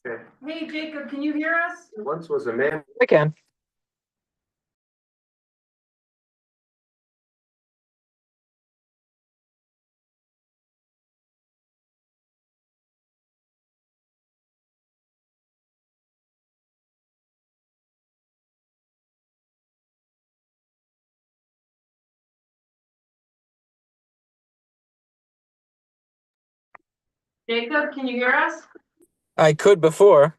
Okay. Hey, Jacob, can you hear us? Once was a man. I can. Jacob, can you hear us? I could before.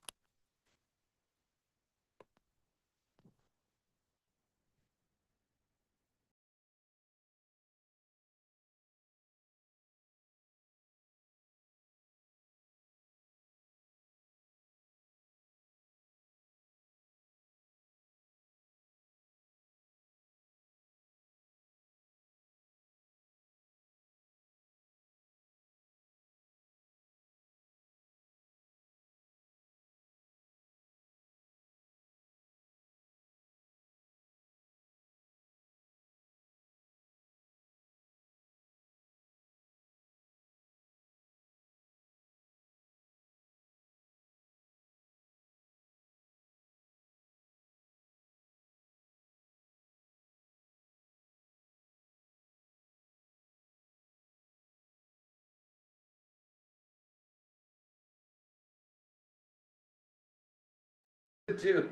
Too.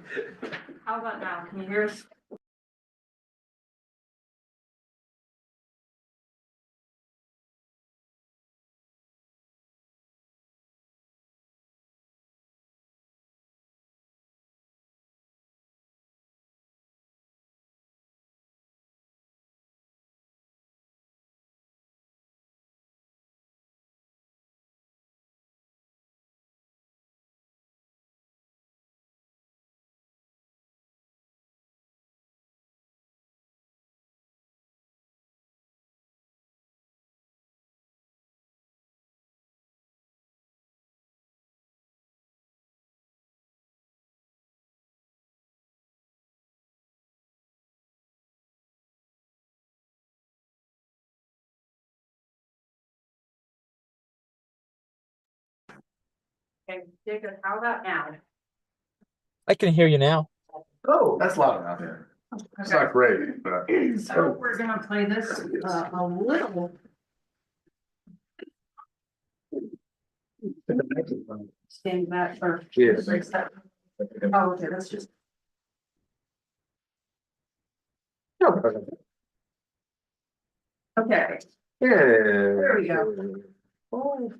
How about now? Can you hear us? Okay, Jacob, how about now? I can hear you now. Oh, that's loud enough. It's Okay. not great, but. So we're gonna play this a little. Stand back for. Yes. Oh, okay, that's just. Okay, Yeah. There we go. Oh.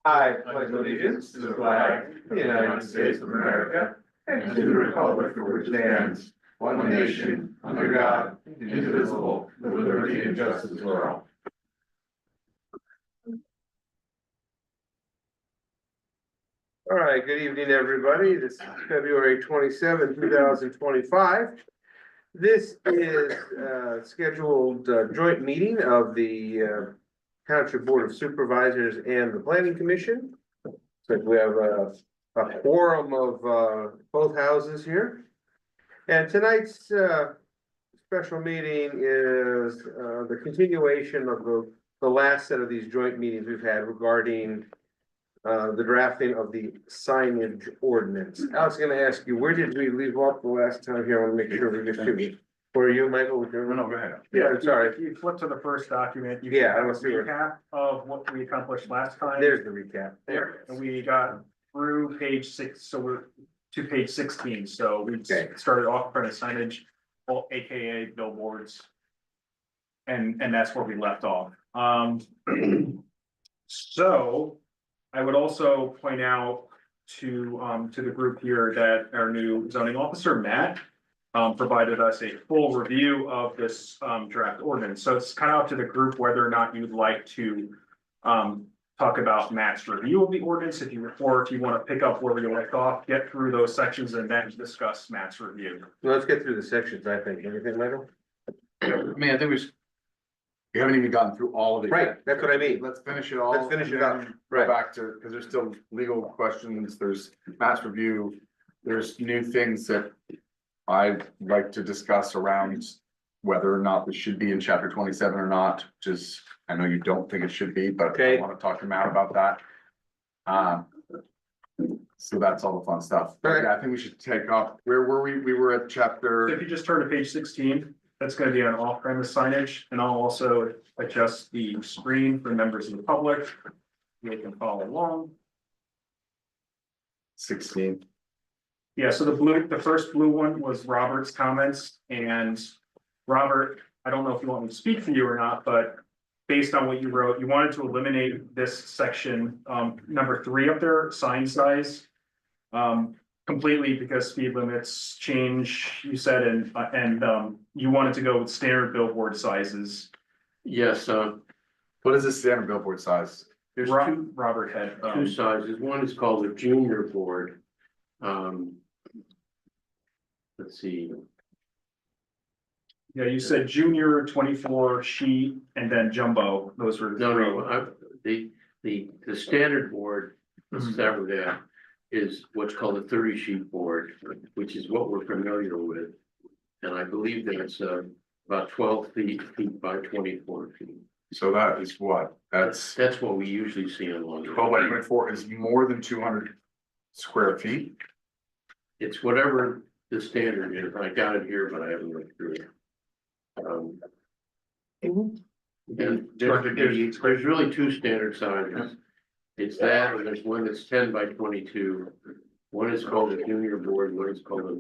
I pledge allegiance to the flag of the United States of America and to the republic for which it stands, one nation, under God, indivisible, with liberty and justice for all. All right, good evening, everybody. This is February 27, 2025. This is scheduled joint meeting of the Township Board of Supervisors and the Planning Commission. So we have a quorum of both houses here. And tonight's special meeting is the continuation of the last set of these joint meetings we've had regarding the drafting of the signage ordinance. I was gonna ask you, where did we leave off the last time here? I wanna make sure we just do. Were you, Michael? No, go ahead. Yeah, sorry. If you flip to the first document, you Yeah, I can have a was here. recap of what we accomplished last time. There's the recap. There, and we got through page 6, so we're to page 16, so we Okay. started off front of signage, AKA billboards. And that's where we left off. So I would also point out to the group here that our new zoning officer, Matt, provided us a full review of this draft ordinance. So it's kind of up to the group whether or not you'd like to talk about Matt's review of the ordinance, if you want to pick up where we left off, get through those sections and then discuss Matt's review. Let's get through the sections, I think. Anything, Michael? I mean, I think we haven't even gotten through all of it Right, yet. that's what I mean. Let's finish it all. Let's finish and it up. then Right. Go back to, because there's still legal questions, there's mass review, there's new things that I'd like to discuss around whether or not this should be in chapter 27 or not, which is, I know you don't think it should be, but Okay. I want to talk to Matt about that. So that's all the fun stuff. But Alright. yeah, I think we should take up, where were we? We were at So chapter, if you just turn to page 16, that's going to be on off-premise signage, and I'll also adjust the screen for members of the public. They can follow along. 16. Yeah, so the first blue one was Robert's comments, and Robert, I don't know if you want me to speak for you or not, but based on what you wrote, you wanted to eliminate this section, number 3 up there, sign size. Completely because speed limits change, you said, and you wanted to go with standard billboard sizes. Yes, What is the standard billboard size? there's Robert had, two sizes. One is called the junior board. Let's see, yeah, you said junior 24 sheet and then jumbo, those were the no, three. the standard board, let's Mhm. start with that, is what's called a 30 sheet board, which is what we're familiar with. And I believe that it's about 12 feet by 24 feet. So that is what? That's That's what we usually see on one. 12 by 24 is more than 200 square feet. It's whatever the standard is. I got it here, but I haven't looked through it. And there's really two standard sizes. It's that, and there's one that's 10 by 22. One is called a junior board, one is called a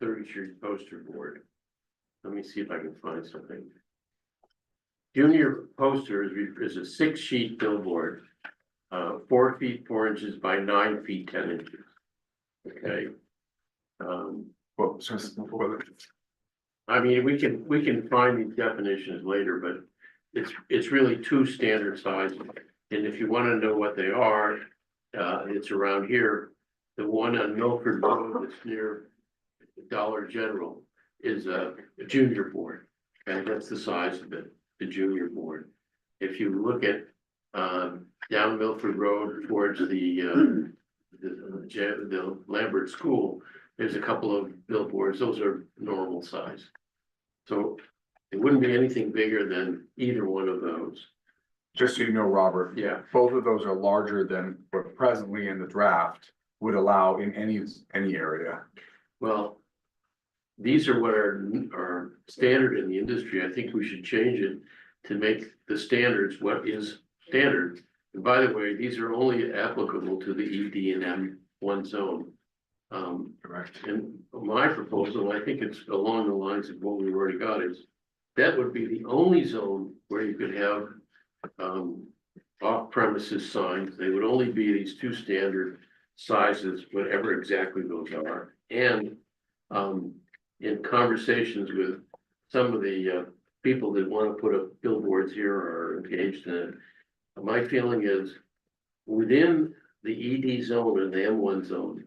30 sheet poster board. Let me see if I can find something. Junior poster is a 6 sheet billboard, 4 feet 4 inches by 9 feet 10 inches. Okay. Well, so I mean, we can find these definitions later, but it's really two standard sizes. And if you want to know what they are, it's around here. The one on Milford Road that's near Dollar General is a junior board. And that's the size of it, the junior board. If you look at down Milford Road towards the Lambert School, there's a couple of billboards. Those are normal size. So it wouldn't be anything bigger than either one of those. just so you know, Robert, Yeah, both of those are larger than what presently in the draft would allow in any area. well, these are what are standard in the industry. I think we should change it to make the standards what is standard. And by the way, these are only applicable to the ED and M1 zone. Correct. And my proposal, I think it's along the lines of what we already got, is that would be the only zone where you could have off premises signs. They would only be these two standard sizes, whatever exactly those are. And in conversations with some of the people that want to put up billboards here or engaged in it, my feeling is within the ED zone and the M1 zone,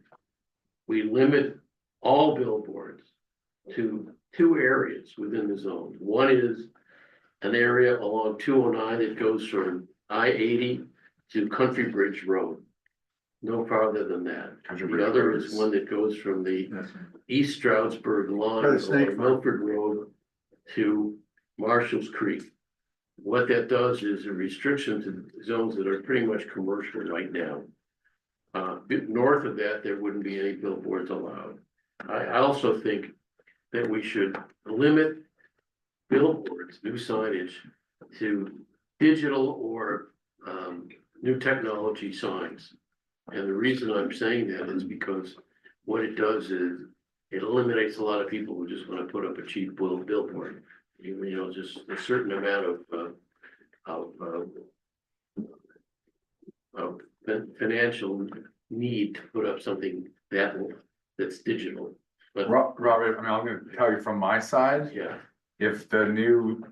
we limit all billboards to two areas within the zone. One is an area along 209 that goes from I-80 to Country Bridge Road. No farther than that. The other is one that goes from the East Stroudsburg line along Milford Road to Marshall's Creek. What that does is a restriction to zones that are pretty much commercial right now. North of that, there wouldn't be any billboards allowed. I also think that we should limit billboards, new signage, to digital or new technology signs. And the reason I'm saying that is because what it does is it eliminates a lot of people who just want to put up a cheap billboard. You know, just a certain amount of of, financial need to put up something that's digital. But, Robert, I mean, I'm gonna tell you from my side, yeah, if the new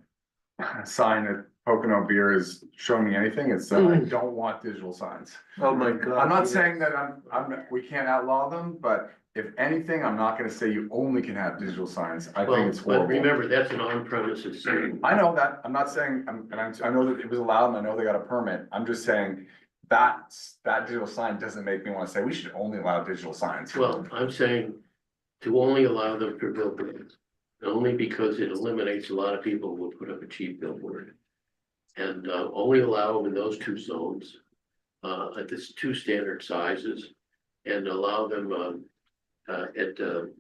sign at Pocono Beer is showing me anything, it's that I don't want digital signs. Oh, my God. I'm not yes. saying that we can't outlaw them, but if anything, I'm not gonna say you only can have digital signs. I well, think it's but horrible. remember, that's an on-premises sign. I know that, I'm not saying, I know that it was allowed and I know they got a permit, I'm just saying that digital sign doesn't make me wanna say we should only allow digital signs. Well, I'm saying to only allow them for billboards, only because it eliminates a lot of people who will put up a cheap billboard. And only allow them in those two zones, at this two standard sizes, and allow them at the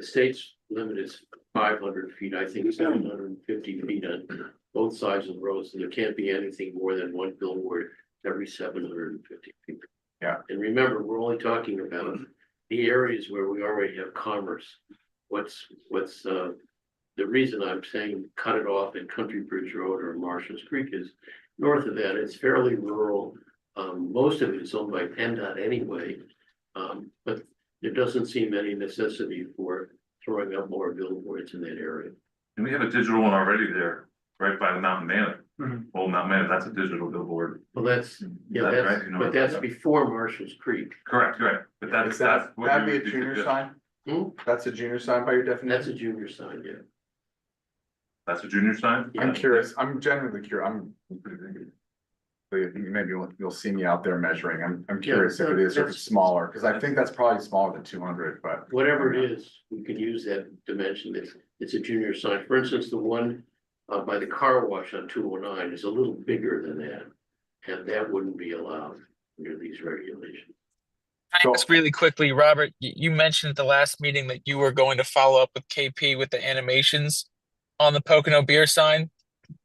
state's limit is 500 feet, I think 750 feet on both sides of the road, so there can't be anything more than one billboard every 750 feet. Yeah. And remember, we're only talking about the areas where we already have commerce. What's the reason I'm saying cut it off at Country Bridge Road or Marshall's Creek is north of that, it's fairly rural. Most of it is owned by PennDOT anyway. But there doesn't seem any necessity for throwing up more billboards in that area. And we have a digital one already there, right by the Mountain Manor. Mhm. Old Mountain Manor, that's a digital billboard. Well, that's, yeah, That's that's, right, you know, but that's yeah. before Marshall's Creek. Correct, but that's, Is that, what that'd you be a would junior suggest. sign? Hmm? That's a junior sign by your That's definition? a junior sign, yeah. That's a junior sign? Yeah. I'm curious, I'm genuinely curious, maybe you'll see me out there measuring, I'm curious if it is or if it's smaller, because I think that's probably smaller than 200, but. Whatever it is, we can use that dimension, it's a junior sign. For instance, the one by the car wash on 209 is a little bigger than that. And that wouldn't be allowed under these regulations. Can I ask really quickly, Robert, you mentioned at the last meeting that you were going to follow up with KP with the animations on the Pocono beer sign.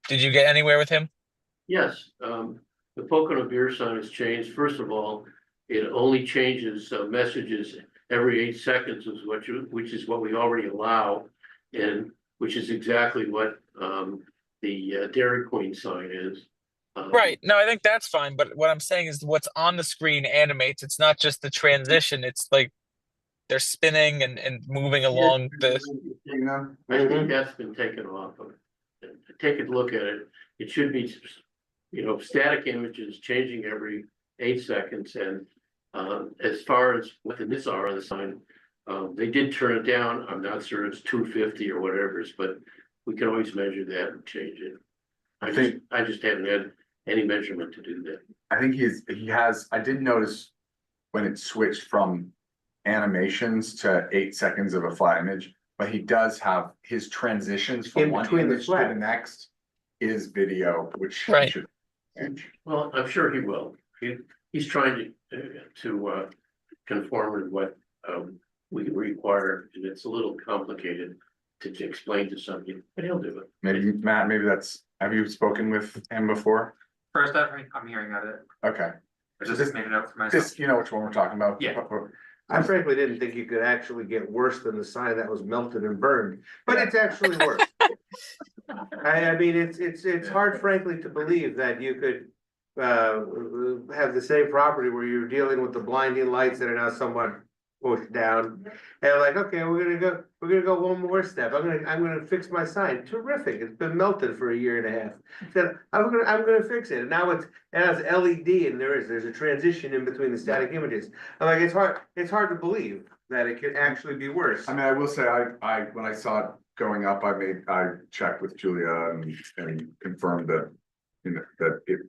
Did you get anywhere with him? Yes, the Pocono beer sign has changed. First of all, it only changes messages every 8 seconds, which is what we already allow, and which is exactly what the Dairy Queen sign is. Right. No, I think that's fine. But what I'm saying is what's on the screen animates. It's not just the transition. It's like they're spinning and moving along the. You know, I think that's been taken off of it. Take a look at it. It should be, static images changing every 8 seconds. And as far as what the nits are on the sign, they did turn it down. I'm not sure it's 250 or whatever, but we can always measure that and change it. I just haven't had any measurement to do that. I think he has, I did notice when it switched from animations to 8 seconds of a flat image, but he does have his transitions from In one between the image to the flags. next is video, which he Right. should change. Well, I'm sure he will. He's trying to conform with what we require, and it's a little complicated to explain to somebody, but he'll do it. Maybe, Matt, have you spoken with him before? First I'm hearing of it. Okay, I just made a note for myself. you know which one we're talking about? Yeah. I frankly didn't think you could actually get worse than the sign that was melted and burned, but it's actually worse. I mean, it's hard frankly to believe that you could have the same property where you're dealing with the blinding lights that are now somewhat pushed down. And like, okay, we're gonna go one more step. I'm gonna fix my sign. Terrific. It's been melted for a year and a half. Said, I'm gonna fix it. And now it has LED and there's a transition in between the static images. I'm like, it's hard to believe that it could actually be worse. I mean, I will say, when I saw it going up, I checked with Julia and confirmed that, that it.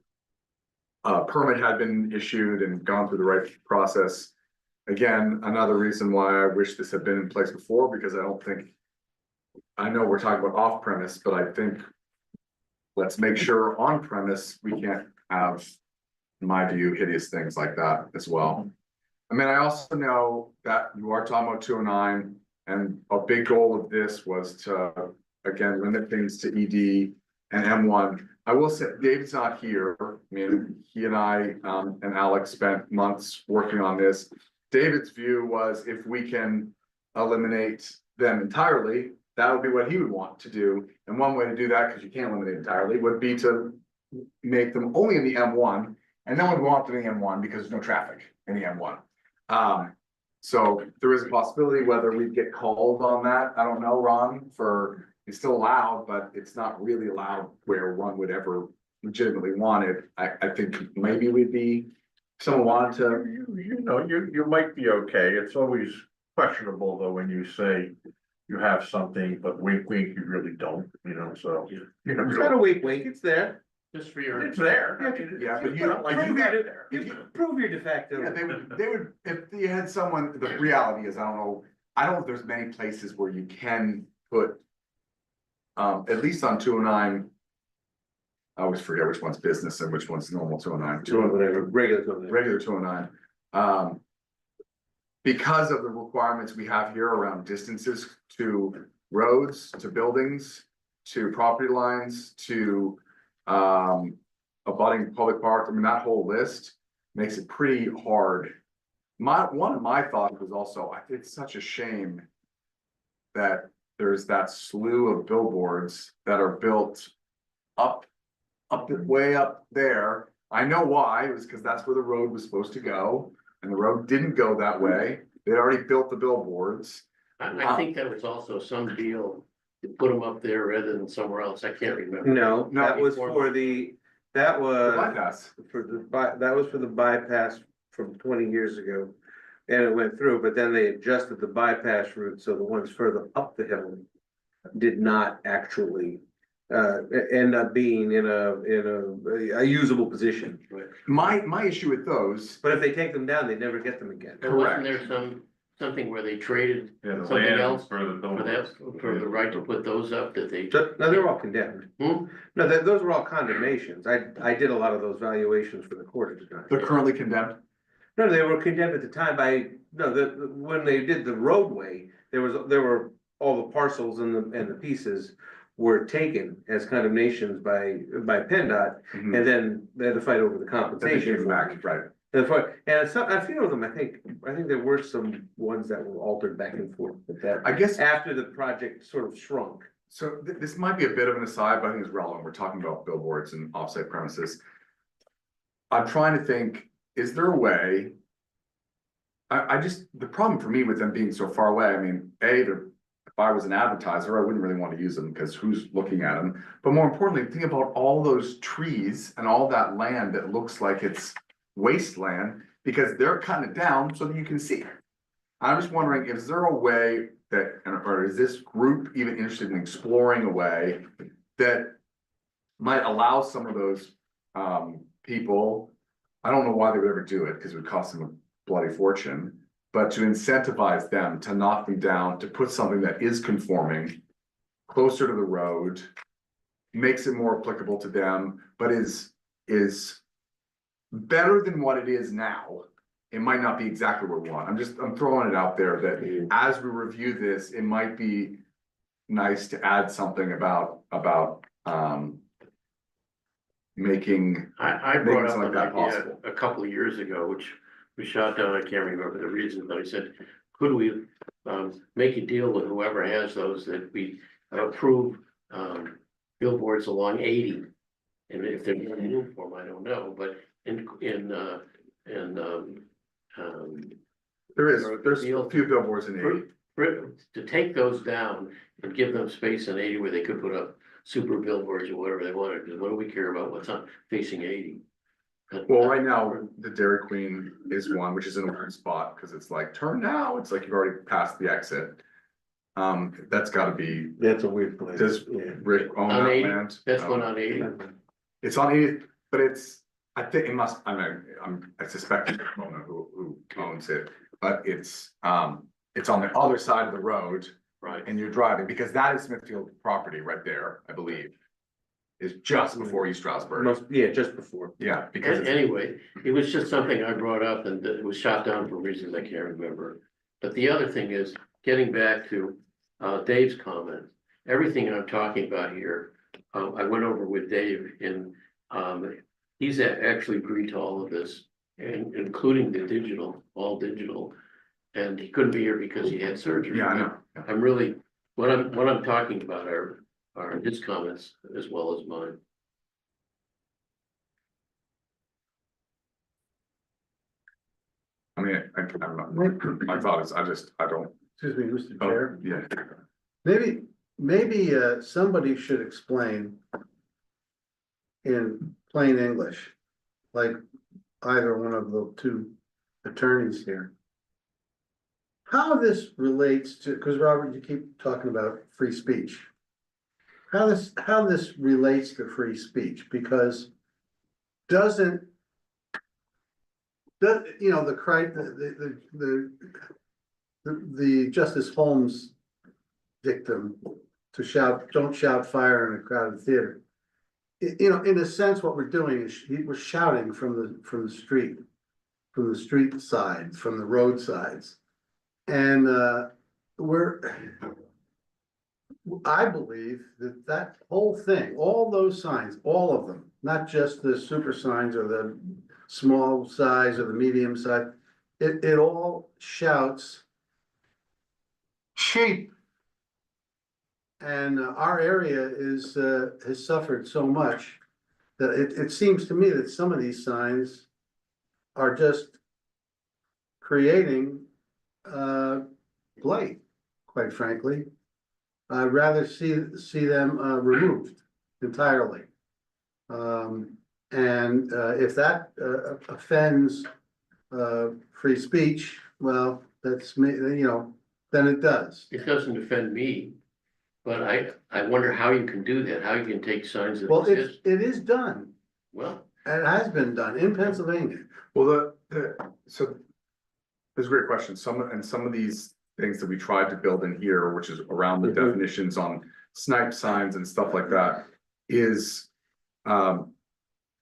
Permit had been issued and gone through the right process. Again, another reason why I wish this had been in place before, because I know we're talking about off premise, but I think. Let's make sure on premise, we can't have, in my view, hideous things like that as well. I mean, I also know that you are talking about 209, and a big goal of this was to, again, limit things to ED and M1. I will say, David's not here. I mean, he and I and Alex spent months working on this. David's view was if we can eliminate them entirely, that would be what he would want to do. And one way to do that, because you can't eliminate entirely, would be to make them only in the M1, and then we'd go on to the M1 because there's no traffic in the M1. So there is a possibility whether we'd get called on that, I don't know, Ron, for, it's still allowed, but it's not really allowed where one would ever legitimately want it. I think maybe we'd be, if someone wanted to, You know, you might be okay. It's always questionable though, when you say you have something, but wink, wink, you really don't, you know, so. You It's not a know, wink, wink, it's there. Just for your. it's there. I mean, Yeah, but it's you- not like if you you got got- it there. You prove your de facto. yeah, they would, if you had someone, the reality is, I don't know if there's many places where you can put. At least on 209. I always forget which one's business and which one's normal 209. Whatever, regular. Regular 209. Because of the requirements we have here around distances to roads, to buildings, to property lines, to abutting public park, I mean, that whole list makes it pretty hard. One of my thoughts was also, it's such a shame that there's that slew of billboards that are built way up there. I know why, it was because that's where the road was supposed to go, and the road didn't go that way. They'd already built the billboards. I think that was also some deal to put them up there rather than somewhere else. I can't remember. No, No, that was for that was Bypass. that was for the bypass from 20 years ago. And it went through, but then they adjusted the bypass route, so the ones further up the hill did not actually end up being in a usable position. My issue with those, But if they take them down, they never get them again. But wasn't there something where they traded Yeah, the something land else for the for that, billboards. for the right to put those up that they? No, they're all condemned. Hmm? No, those were all condemnations. I did a lot of those valuations for the court at the time. they're currently condemned. No, they were condemned at the time when they did the roadway, there were all the parcels and the pieces were taken as condemnations by PennDOT, Mhm. and then they had to fight over the Then they gave compensation. them back, right? And some, a few of them, I think there were some ones that were altered back and forth, but I that, guess, after the project sort of shrunk. so this might be a bit of an aside, but I think it's relevant. We're talking about billboards and offsite premises. I'm trying to think, is there a way? I just, the problem for me with them being so far away, I mean, if I was an advertiser, I wouldn't really want to use them because who's looking at them? But more importantly, think about all those trees and all that land that looks like it's wasteland because they're cutting it down so that you can see. I'm just wondering, is there a way that, or is this group even interested in exploring a way that might allow some of those people, I don't know why they would ever do it because it would cost them a bloody fortune, but to incentivize them to knock them down, to put something that is conforming closer to the road, makes it more applicable to them, but is better than what it is now. It might not be exactly what we want. I'm throwing it out there that as we review this, it might be nice to add something about making. I brought Making up something an like that idea possible. a couple of years ago, which was shot down. I can't remember the reason, but I said, could we make a deal with whoever has those that we approve billboards along 80? And if they're gonna move for them, I don't know, but There's a few billboards in 80. to take those down and give them space in 80 where they could put up super billboards or whatever they wanted, because what do we care about what's on facing 80? Well, right now, the Dairy Queen is one, which is in a weird spot, because it's like, turn now, it's like you've already passed the exit. That's gotta be, That's a weird place. does Rick own On that 80? land? That's one on 80. It's on 80, but I think it must, I suspect I don't know who owns it, but it's on the other side of the road. Right. And you're driving, because that is Smithfield property right there, I believe. Is just before East Stroudsburg. Just before. Yeah, because it's, Anyway, it was just something I brought up and it was shot down for reasons I can't remember. But the other thing is, getting back to Dave's comment, everything I'm talking about here, I went over with Dave and he's actually agreed to all of this, including the digital, all digital. And he couldn't be here because he had surgery. yeah, I know. I'm really, what I'm talking about are his comments as well as mine. I mean, I'm not, my thought is, I don't, Excuse me, Mr. oh, Chair. yeah. Maybe somebody should explain in plain English, like either one of the two attorneys here. How this relates to, because Robert, you keep talking about free speech. How this relates to free speech, because doesn't. You know, the Justice Holmes dictum to shout, don't shout fire in a crowded theater. You know, in a sense, what we're doing is we're shouting from the street sides, from the roadsides. And I believe that whole thing, all those signs, all of them, not just the super signs or the small size or the medium size, it all shouts sheep. And our area has suffered so much that it seems to me that some of these signs are just creating blight, quite frankly. I'd rather see them removed entirely. And if that offends free speech, well, that's me, you know, then it does. It doesn't offend me, but I wonder how you can do that, how you can take signs that Well, exist. it is done. Well, It has been done in Pennsylvania. Well, so there's a great question. Some of these things that we tried to build in here, which is around the definitions on snipe signs and stuff like that, is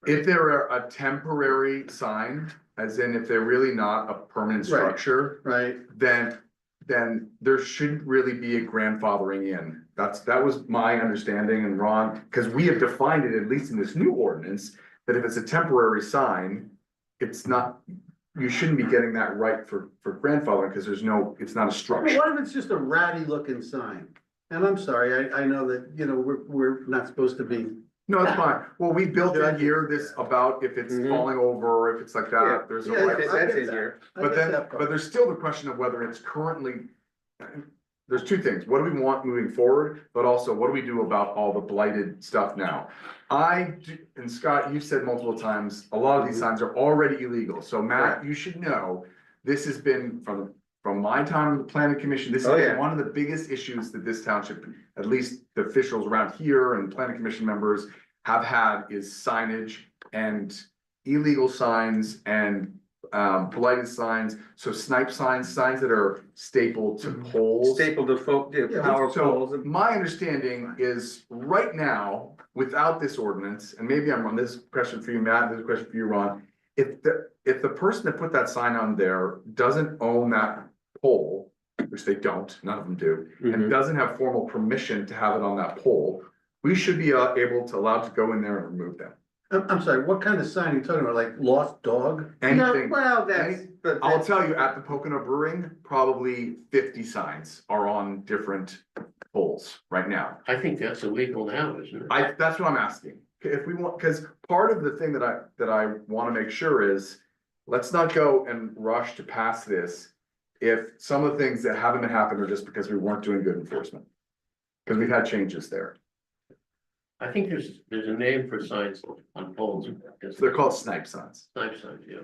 if they're a temporary sign, as in if they're really not a permanent Right. structure, Right. then there shouldn't really be a grandfathering in. That was my understanding, and Ron, because we have defined it, at least in this new ordinance, that if it's a temporary sign, it's not, you shouldn't be getting that right for grandfathering, because it's not a Well, structure. what if it's just a ratty looking sign? And I'm sorry, I know that, you know, we're not supposed to be. No, it's fine. Well, we built in Judges, here this about if it's Mhm. falling over, or if it's like Yeah. that, there's a Yeah, right. I That's get in that. here. I But get then, that part. but there's still the question of whether it's currently, there's two things. What do we want moving forward? But also, what do we do about all the blighted stuff now? And Scott, you've said multiple times, a lot of these signs are already illegal. So Matt, you should know, this has been from my time in the planning commission, this has Oh, been yeah. one of the biggest issues that this township, at least the officials around here and planning commission members have had, is signage and illegal signs and blighted signs. So snipe signs that are stapled to poles. Staple to power poles. So my understanding is right now, without this ordinance, and maybe I'm on this question for you, Matt, this is a question for you, Ron. If the person that put that sign on there doesn't own that pole, which they don't, none of them do, and doesn't have formal permission to have it on that pole, we should be allowed to go in there and remove them. I'm sorry, what kind of sign are you talking about? Like lost dog? Anything. Well, I'll tell you, at the Pocono Brewing, probably 50 signs are on different poles right now. I think that's illegal now, isn't it? That's what I'm asking. If we want, because part of the thing that I want to make sure is, let's not go and rush to pass this if some of the things that haven't been happening are just because we weren't doing good enforcement. Because we've had changes there. I think there's a name for signs on poles. So they're called snipe signs. Snipe signs, yeah.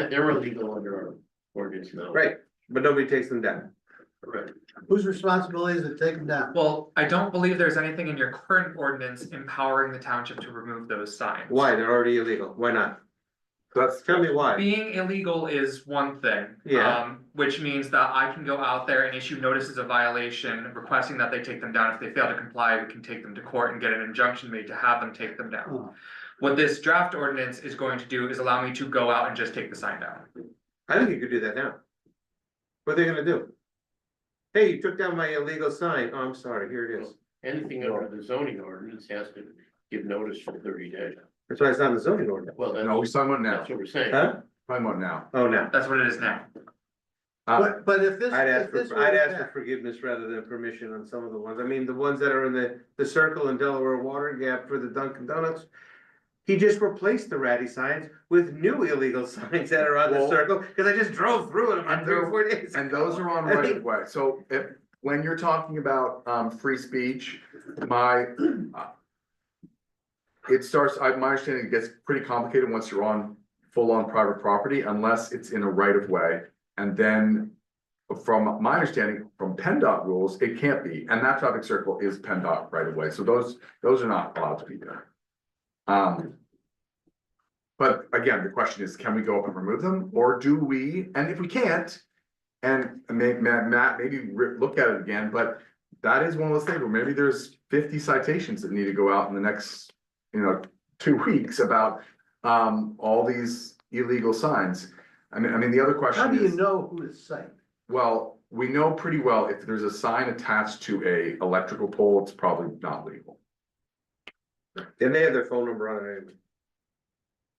They're illegal under our ordinance now. Right, but nobody takes them down. Correct. Whose responsibility is it to take them down? Well, I don't believe there's anything in your current ordinance empowering the township to remove those signs. Why? They're already illegal. Why not? Tell me why. Being illegal is one thing. Yeah. Which means that I can go out there and issue notices of violation, requesting that they take them down. If they fail to comply, we can take them to court and get an injunction made to have them take them down. Oh. What this draft ordinance is going to do is allow me to go out and just take the sign down. I think you could do that now. What are they gonna do? Hey, you took down my illegal sign. Oh, I'm sorry, here it is. Anything under the zoning ordinance has to give notice for 30 days. That's why it's not in the zoning ordinance. Well, No, we're talking about now. that's what we're saying. Huh? Talking about now. Oh, no. That's what it is now. But if this. I'd if this ask were to for pass- forgiveness rather than permission on some of the ones. I mean, the ones that are in the circle in Delaware Water Gap for the Dunkin' Donuts. He just replaced the ratty signs with new illegal signs that are on the Well- circle, cause I just drove through it about And 3 or they're- 4 days. And ago. those are on I right mean, of way, so if, when you're talking about, free speech, my. It starts, my understanding, it gets pretty complicated once you're on full-on private property, unless it's in a right of way. And then, from my understanding, from PennDOT rules, it can't be, and that traffic circle is PennDOT right of way, so those are not allowed to be there. But again, the question is, can we go up and remove them, or do we, and if we can't. And Matt, maybe look at it again, but that is one of those things where maybe there's 50 citations that need to go out in the next, 2 weeks about all these illegal signs. I mean, the other question How is. do you know who to cite? Well, we know pretty well if there's a sign attached to a electrical pole, it's probably not legal. And they have their phone number on it anyway.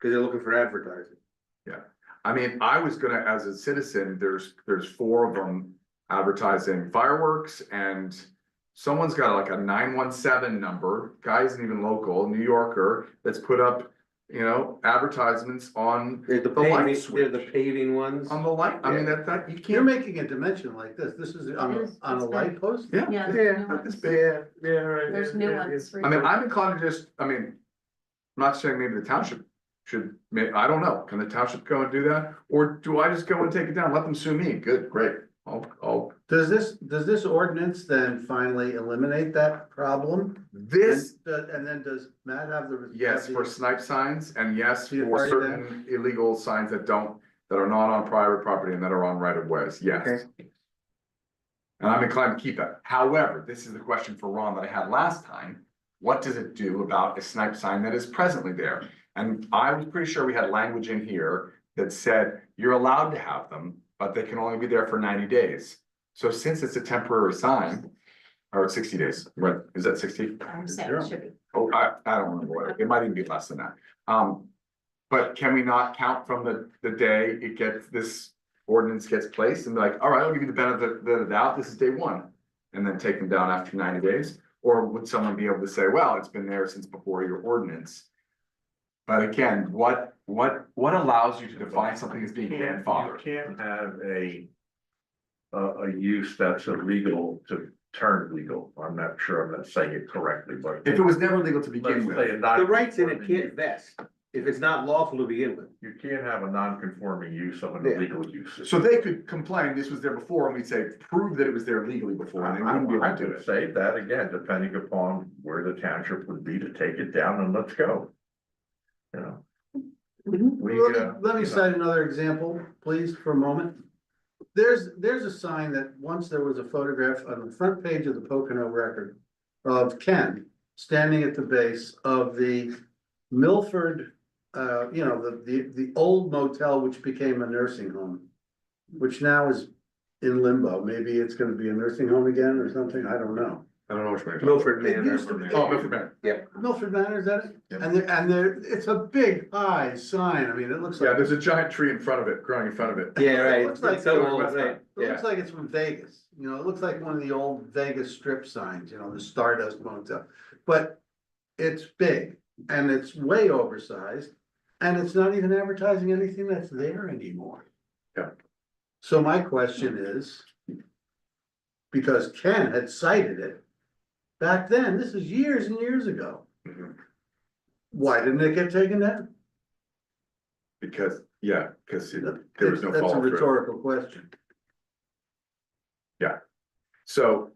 Cause they're looking for advertising. I mean, I was gonna, as a citizen, there's 4 of them advertising fireworks, and someone's got like a 917 number, guy isn't even local, New Yorker, that's put up, advertisements on There's the the light paving, switch. they're the paving ones. On the light, I mean, that, you You're can't. making a dimension like this. This is on It is, a it's light big. post? Yeah, Yeah. Yeah, there's this new big, ones. yeah, right. There's new ones. I mean, I'm inclined to just, I'm not saying maybe the township should, I don't know, can the township go and do that? Or do I just go and take it down, let them sue me? Good, great, I'll, Does this ordinance then finally eliminate that problem? this, And then does Matt have the? yes, for snipe signs, and yes, The for authority certain illegal signs that are not on private property and that are on right of ways, yes. Okay. And I'm inclined to keep that. However, this is the question for Ron that I had last time. What does it do about a snipe sign that is presently there? And I was pretty sure we had language in here that said you're allowed to have them, but they can only be there for 90 days. So since it's a temporary sign, or 60 days, right? Is that 60? I'm saying it should be. Oh, I don't remember what, it might even be less than that. But can we not count from the day this ordinance gets placed and be like, all right, I'll give you the benefit of the doubt, this is day 1. And then take them down after 90 days? Or would someone be able to say, well, it's been there since before your ordinance? But again, what allows you to define something as being grandfathered? You can't have a use that's illegal to turn legal. I'm not sure I'm not saying it correctly, but. If it was never legal to begin Let's say with, a The rights in it non-conforming can't vest, if it's not lawful to begin with. You can't have a non-conforming use of an Yeah. illegal use. so they could complain this was there before, and we'd say, prove that it was there legally before, and they wouldn't be able I to do would it. say that again, depending upon where the township would be to take it down and let's go. You know. We, Let me cite another example, please, for a moment. There's a sign that once there was a photograph on the front page of the Pocono Record of Ken standing at the base of the Milford, the old motel which became a nursing home, which now is in limbo. Maybe it's gonna be a nursing home again or something, I don't know. I don't know which one. Milford It Manor. used to be. Oh, Milford Manor. Milford Manor, is that it? Yep. And it's a big high sign, I mean, it looks like. Yeah, there's a giant tree in front of it, growing in front of it. Yeah, right. It looks like It's so the old, West right? End. It looks like it's from Vegas, it looks like one of the old Vegas strip signs, the Stardust Motel. But it's big and it's way oversized and it's not even advertising anything that's there anymore. Yeah. So my question is, because Ken had cited it back then, this is years and years ago. Mhm. Why didn't it get taken down? Because there was no That's a follow through. rhetorical question. So,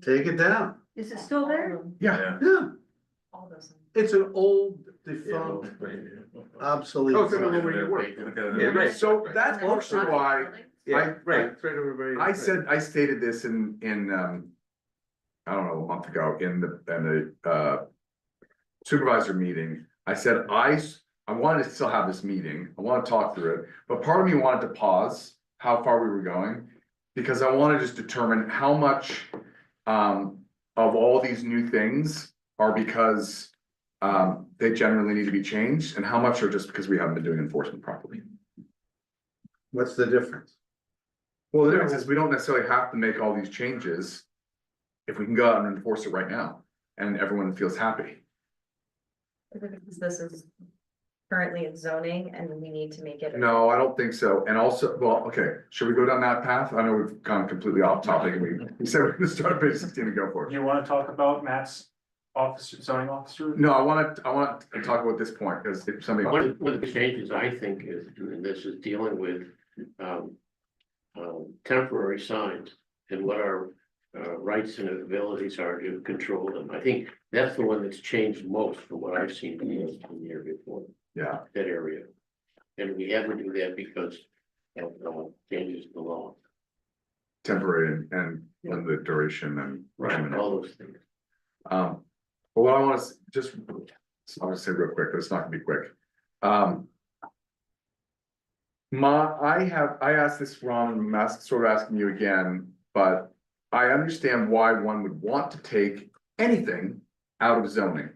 Take it down. Is it still there? yeah, Yeah, All those. it's an old defunct obsolete. Oh, it's in the sign. where you work. Yeah, right. so that's partially why Yeah, right, it's right over by. I stated this in, I don't know, a month ago in the supervisor meeting. I said, I wanted to still have this meeting. I want to talk through it, but part of me wanted to pause how far we were going. Because I want to just determine how much, of all these new things are because, they generally need to be changed, and how much are just because we haven't been doing enforcement properly. What's the difference? Well, the difference is we don't necessarily have to make all these changes if we can go out and enforce it right now and everyone feels happy. Because this is currently in zoning and we need to make it. No, I don't think so. And also, well, okay, should we go down that path? I know we've gone completely off topic and we said we're gonna start at page 16 and go for Do it. you wanna talk about Matt's officer, zoning officer? No, I want to talk about this point because if somebody, One of the changes I think is, and this is dealing with, temporary signs and what our, rights and abilities are to control them. I think that's the one that's changed most from what I've seen in the year before, yeah, that area. And we had to do that because of, changes in the law. temporary and the duration and. All those things. But what I want to just, I'll just say real quick, but it's not gonna be quick. I asked this, Ron, and I'm sort of asking you again, but I understand why one would want to take anything out of zoning.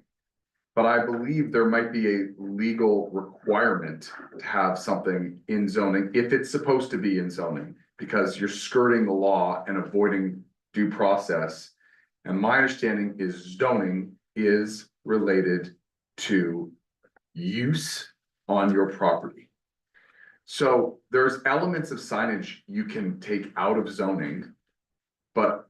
But I believe there might be a legal requirement to have something in zoning if it's supposed to be in zoning, because you're skirting the law and avoiding due process. And my understanding is zoning is related to use on your property. So there's elements of signage you can take out of zoning. But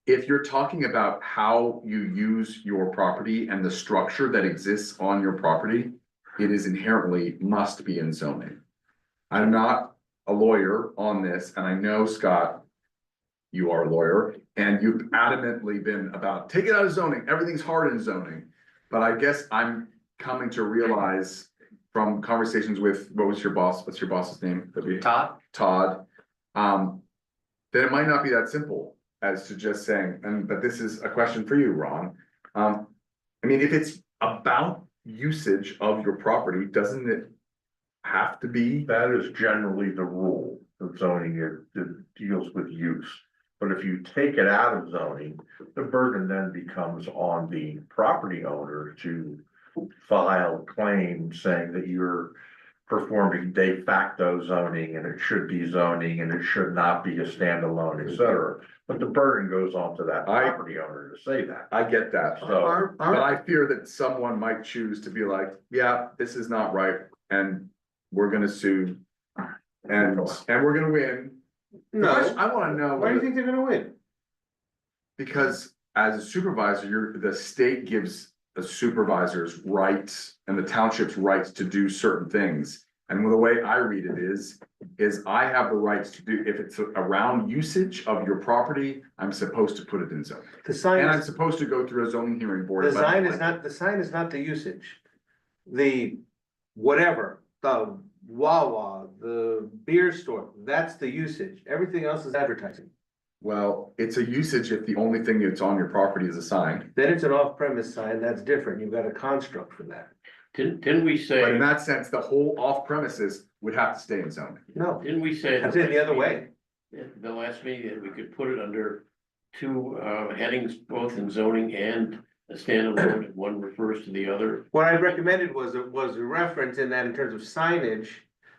if you're talking about how you use your property and the structure that exists on your property, it is inherently must be in zoning. I'm not a lawyer on this, and I know, Scott, you are a lawyer, and you've adamantly been about take it out of zoning, everything's hard in zoning. But I guess I'm coming to realize from conversations with, what's your boss's name? Todd. That it might not be that simple as to just saying, but this is a question for you, Ron. I mean, if it's about usage of your property, doesn't it have to be? That is generally the rule of zoning, it deals with use. But if you take it out of zoning, the burden then becomes on the property owner to file a claim saying that you're performing de facto zoning and it should be zoning and it should not be a standalone, et cetera. But the burden goes on to that property owner to say that. I get that, So, but I fear that someone might choose to be like, yeah, this is not right, and we're gonna sue. And we're gonna win. No, I wanna know. why do you think they're gonna win? Because as a supervisor, the state gives the supervisors rights and the township's rights to do certain things. And the way I read it is I have the rights to do, if it's around usage of your property, I'm supposed to put it in zoning. The sign, And I'm supposed to go through a zoning hearing board. the sign is not, the sign is not the usage. The whatever, the Wawa, the beer store, that's the usage. Everything else is advertising. Well, it's a usage if the only thing that's on your property is a sign. Then it's an off-premise sign, that's different. You've got a construct for that. Didn't we say? But in that sense, the whole off premises would have to stay in zoning. No, Didn't we say? that's it the other way. The last meeting, that we could put it under two headings, both in zoning and a standalone, and one refers to the other. What I recommended was a reference in that in terms of signage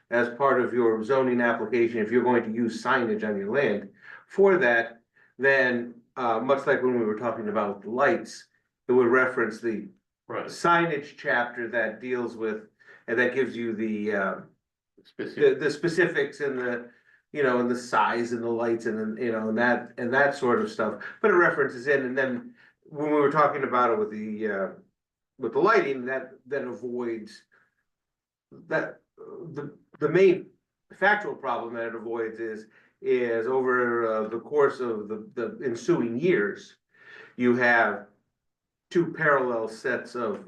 as part of your zoning application, if you're going to use signage on your land. For that, then, much like when we were talking about lights, it would reference the Right. signage chapter that deals with, and that gives you the Specific. specifics and the, you know, and the size and the lights and then, you know, and that sort of stuff. But it references in, and then when we were talking about it with the lighting, that avoids that, the main factual problem that it avoids is over the course of the ensuing years, you have two parallel sets of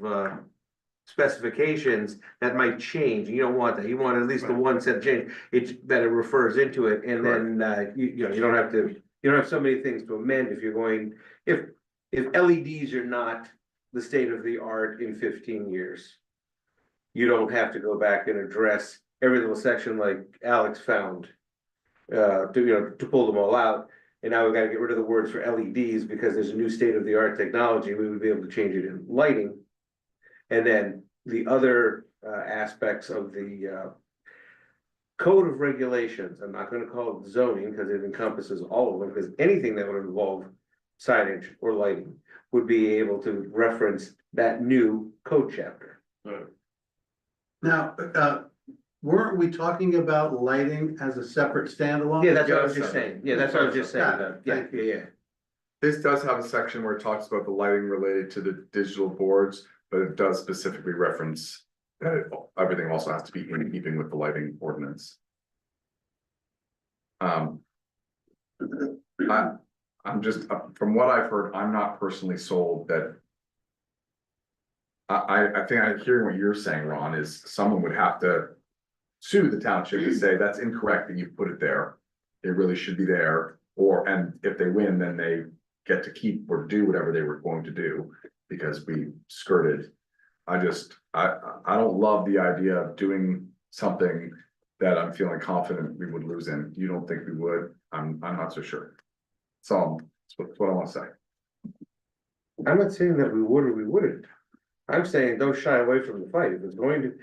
specifications that might change. You don't want that. You want at least the one set change, that it refers into it, and then you know, you don't have so many things to amend if you're going, if LEDs are not the state of the art in 15 years. You don't have to go back and address every little section like Alex found to pull them all out. And now we've got to get rid of the words for LEDs because there's a new state of the art technology. We would be able to change it in lighting. And then the other aspects of the code of regulations, I'm not going to call it zoning because it encompasses all of them, because anything that would involve signage or lighting would be able to reference that new code chapter. Now, weren't we talking about lighting as a separate standalone? Yeah, that's what I was just saying, yeah, that's what I was just saying, Got it. yeah, Thank you. yeah, yeah. This does have a section where it talks about the lighting related to the digital boards, but it does specifically reference that everything also has to be in keeping with the lighting ordinance. I'm just, from what I've heard, I'm not personally sold that. I think I'm hearing what you're saying, Ron, is someone would have to sue the township to say that's incorrect that you put it there. It really should be there, and if they win, then they get to keep or do whatever they were going to do because we skirted. I don't love the idea of doing something that I'm feeling confident we would lose in. You don't think we would? I'm not so sure. So that's what I want to say. I'm not saying that we would or we wouldn't. I'm saying don't shy away from the fight. If there's going to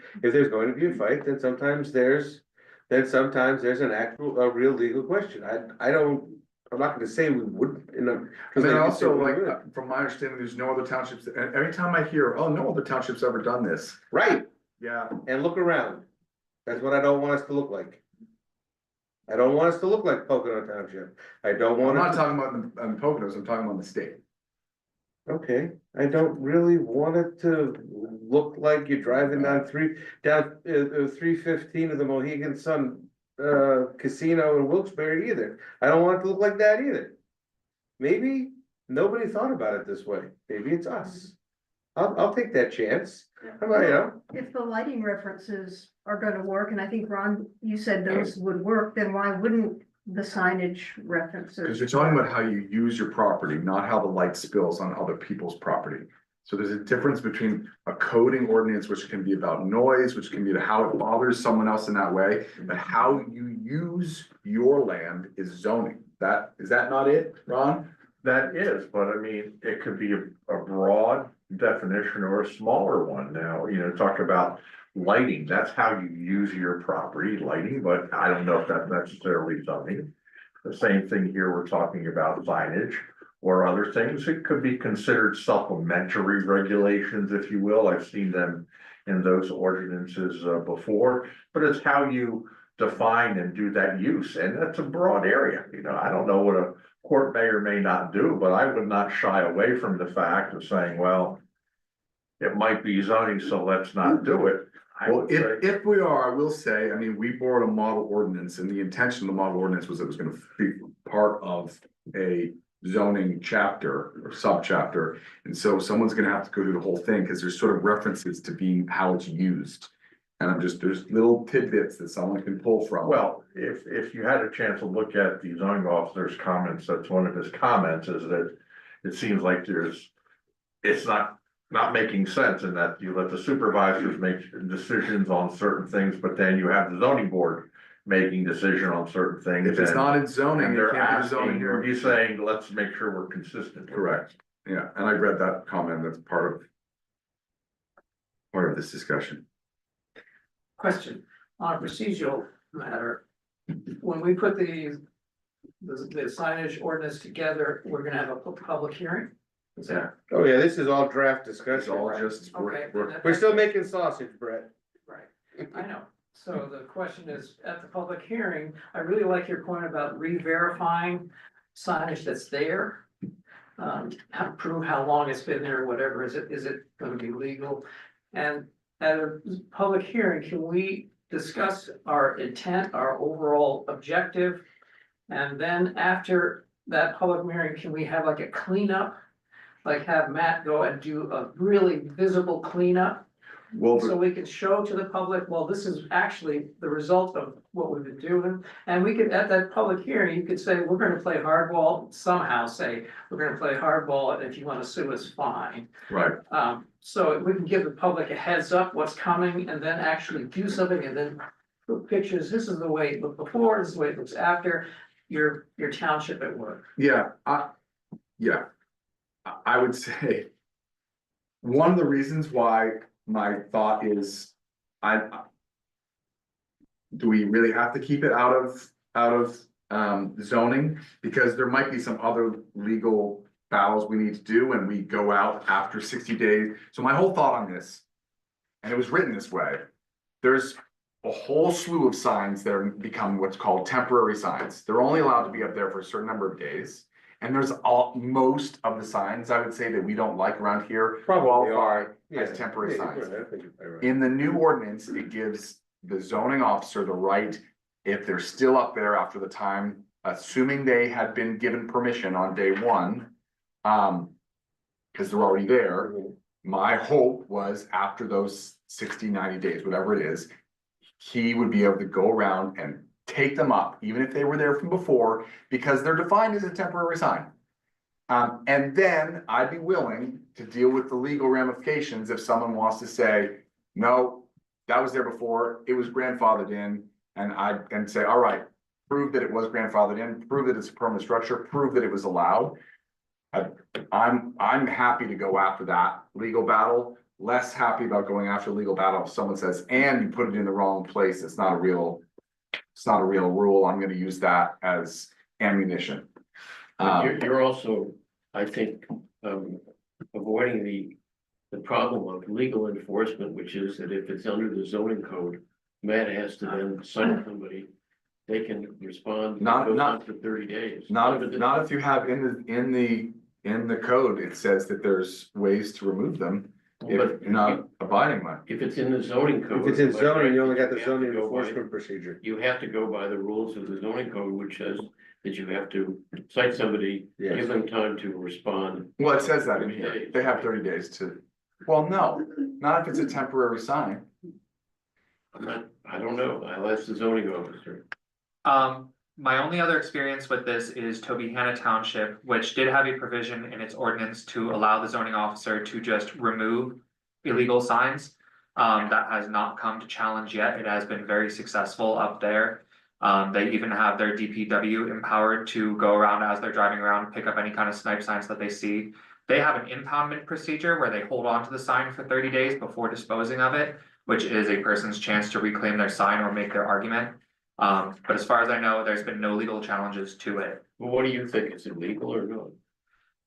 be a fight, then sometimes there's an actual, a real legal question. I'm not gonna say we wouldn't, you know. And then also, like, from my understanding, there's no other townships, and every time I hear, oh, no other township's ever done this. Right, Yeah, and look around. That's what I don't want us to look like. I don't want us to look like Pocono Township. I don't I'm want not it talking about the Poconos, I'm talking about the state. okay, I don't really want it to look like you're driving down 315 of the Mohegan Sun Casino in Wilkes-Barre either. I don't want it to look like that either. Maybe nobody thought about it this way. Maybe it's us. I'll take that chance. How about, you know? If the lighting references are gonna work, and I think Ron, you said those would work, then why wouldn't the signage references? Because you're talking about how you use your property, not how the light spills on other people's property. So there's a difference between a coding ordinance, which can be about noise, which can be to how it bothers someone else in that way, but how you use your land is zoning. Is that not it, Ron? That is, but I mean, it could be a broad definition or a smaller one now, you know, talk about lighting, that's how you use your property, lighting, but I don't know if that's necessarily zoning. The same thing here, we're talking about signage or other things, it could be considered supplementary regulations, if you will, I've seen them in those ordinances before, but it's how you define and do that use, and that's a broad area, you know, I don't know what a court may or may not do, but I would not shy away from the fact of saying, well, it might be zoning, so let's not do it. Well, if we are, I will say, I mean, we borrowed a model ordinance and the intention of the model ordinance was it was gonna be part of a zoning chapter or subchapter. And so someone's gonna have to go through the whole thing because there's sort of references to being how it's used. And there's little tidbits that someone can pull from. Well, if you had a chance to look at the zoning officer's comments, that's one of his comments is that it seems like it's not making sense in that you let the supervisors make decisions on certain things, but then you have the zoning board making decision on certain things. If it's not in zoning, And it they're can't be zoning asking, here. he's saying, let's make sure we're consistent. Correct, yeah, and I read that comment, that's part of this discussion. Question on a procedural matter. When we put the signage ordinance together, we're gonna have a public hearing? Is that? Oh, yeah, this is all draft It's discussion. all Right? just, Okay. We're still making sausage, Brett. Right, I know. So the question is, at the public hearing, I really like your point about re-verifying signage that's there. Prove how long it's been there, whatever, is it gonna be legal? And at a public hearing, can we discuss our intent, our overall objective? And then after that public hearing, can we have like a cleanup? Like have Matt go and do a really visible cleanup? well, So we could show to the public, well, this is actually the result of what we've been doing. And we could, at that public hearing, you could say, we're gonna play hardball, somehow say, we're gonna play hardball, and if you wanna sue us, fine. right, So we can give the public a heads up what's coming and then actually do something and then put pictures, this is the way it looked before, this is the way it looks after, your township at work. yeah, I would say. One of the reasons why my thought is, do we really have to keep it out of zoning? Because there might be some other legal battles we need to do and we go out after 60 days. So my whole thought on this, and it was written this way, there's a whole slew of signs that are become what's called temporary signs. They're only allowed to be up there for a certain number of days. And there's most of the signs, I would say, that we don't like around here qualify as temporary signs. In the new ordinance, it gives the zoning officer the right, if they're still up there after the time, assuming they had been given permission on day one, because they're already there. My hope was after those 60, 90 days, whatever it is, he would be able to go around and take them up, even if they were there from before, because they're defined as a temporary sign. And then I'd be willing to deal with the legal ramifications if someone wants to say, no, that was there before, it was grandfathered in, and say, all right, prove that it was grandfathered in, prove that it's a permanent structure, prove that it was allowed. I'm happy to go after that legal battle, less happy about going after legal battle if someone says, and you put it in the wrong place, it's not a real rule, I'm gonna use that as ammunition. You're also, I think, avoiding the problem of legal enforcement, which is that if it's under the zoning code, Matt has to then sign somebody, they can respond. Not for 30 days. Not if you have in the code, it says that there's ways to remove them if you're not abiding by. If it's in the zoning code. If it's in zoning, you only got the have to zoning go by- enforcement procedure. You have to go by the rules of the zoning code, which says that you have to cite somebody, Yes. give them time to respond. Well, it says that in 30 here, days. they have 30 days to, well, no, not if it's a temporary sign. I don't know, I'll ask the zoning officer. My only other experience with this is Tobyhanna Township, which did have a provision in its ordinance to allow the zoning officer to just remove illegal signs. That has not come to challenge yet. It has been very successful up there. They even have their DPW empowered to go around as they're driving around, pick up any kind of snipe signs that they see. They have an impoundment procedure where they hold on to the sign for 30 days before disposing of it, which is a person's chance to reclaim their sign or make their argument. But as far as I know, there's been no legal challenges to it. Well, what do you think, is it legal or not?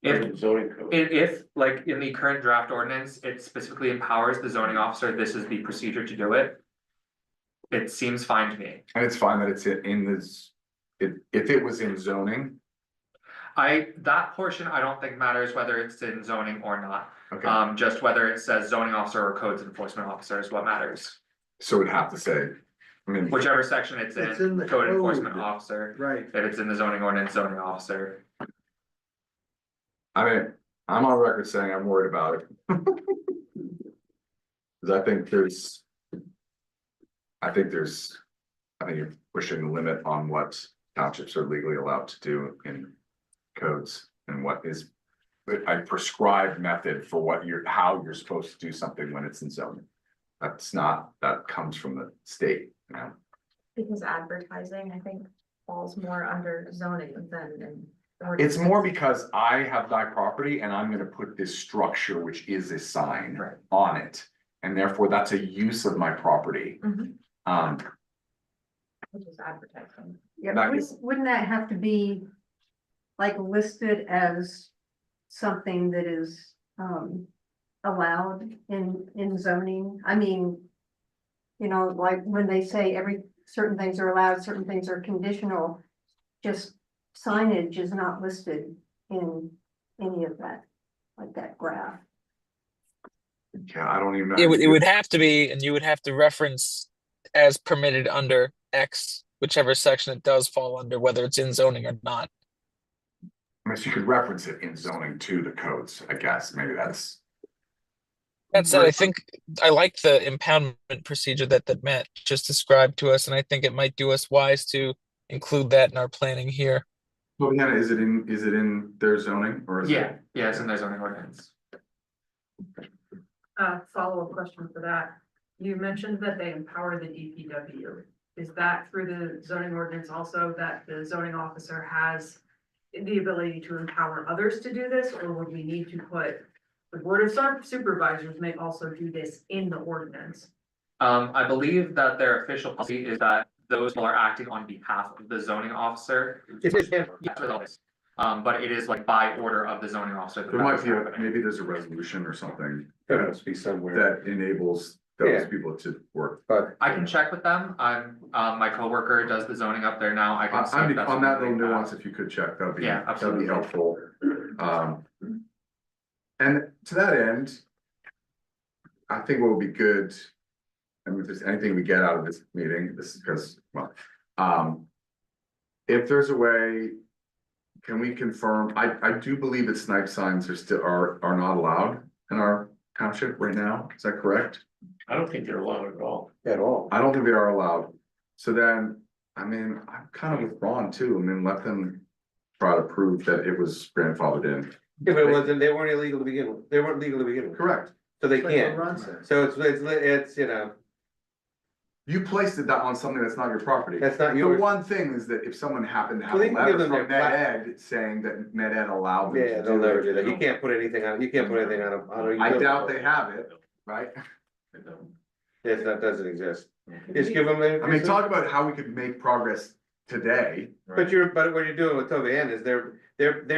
If- Under the zoning code. If, like, in the current draft ordinance, it specifically empowers the zoning officer, this is the procedure to do it. It seems fine to me. And it's fine that it's in this, if it was in zoning, That portion, I don't think matters whether it's in zoning or not. okay, Just whether it says zoning officer or codes enforcement officer is what matters. so it'd have to say, I mean, Whichever section it's It's in in, the code code. enforcement officer, Right. if it's in the zoning ordinance, zoning officer. I mean, I'm on record saying I'm worried about it. Cause I think you're pushing the limit on what townships are legally allowed to do in codes and what is a prescribed method for how you're supposed to do something when it's in zoning. That comes from the state, you know? Because advertising, I think, falls more under zoning than in. It's more because I have my property and I'm gonna put this structure, which is a sign Right. on it. And therefore, that's a use of my property. Mhm. Um, Which is advertising. Yeah, That but is- wouldn't that have to be like listed as something that is allowed in zoning? I mean, you know, like when they say certain things are allowed, certain things are conditional, just signage is not listed in any of that, like that graph. yeah, I don't even know. It would have to be, and you would have to reference as permitted under X, whichever section it does fall under, whether it's in zoning or not. I mean, so you could reference it in zoning to the codes, I guess, maybe that's. That said, I think I like the impoundment procedure that Matt just described to us, and I think it might do us wise to include that in our planning here. Well, yeah, is it in their zoning or is it? Yeah, it's in their zoning ordinance. Follow-up question for that. You mentioned that they empower the DPW. Is that through the zoning ordinance also that the zoning officer has the ability to empower others to do this? Or would we need to put, the board of supervisors may also do this in the ordinance? I believe that their official policy is that those people are acting on behalf of the zoning officer. It's just- Yeah, with all this. But it is like by order of the zoning officer. There might be, maybe there's a resolution or something There must be somewhere, that enables those Yeah. people to work. but I can check with them. My coworker does the zoning up there now. I can see if that's. On that little something they nuance, have. if you could check, that'd be, Yeah, that'd absolutely. be helpful. And to that end, I think what would be good, I mean, if there's anything we get out of this meeting, this is because, well, if there's a way, can we confirm, I do believe that snipe signs are not allowed in our township right now, is that correct? I don't think they're allowed at all. at all. I don't think they are allowed, so then, I mean, I'm kind of with Ron too, I mean, let them try to prove that it was grandfathered in. Yeah, but it wasn't, they weren't illegal to begin with, they weren't legal to begin with, Correct. so they It's like what can't. Ron said. So it's, you know, You placed it on something that's not your property. that's not The yours. one thing is that if someone happened to have Well, a they can give letter them from their Med Ed saying that Med Ed allowed them Yeah, to they'll do never do that. it. You can't put anything on, you can't put anything on a. I doubt they have it, right? Yes, that doesn't exist. Just give them. I mean, talk about how we could make progress today. But what you're doing with Toby Ann is they're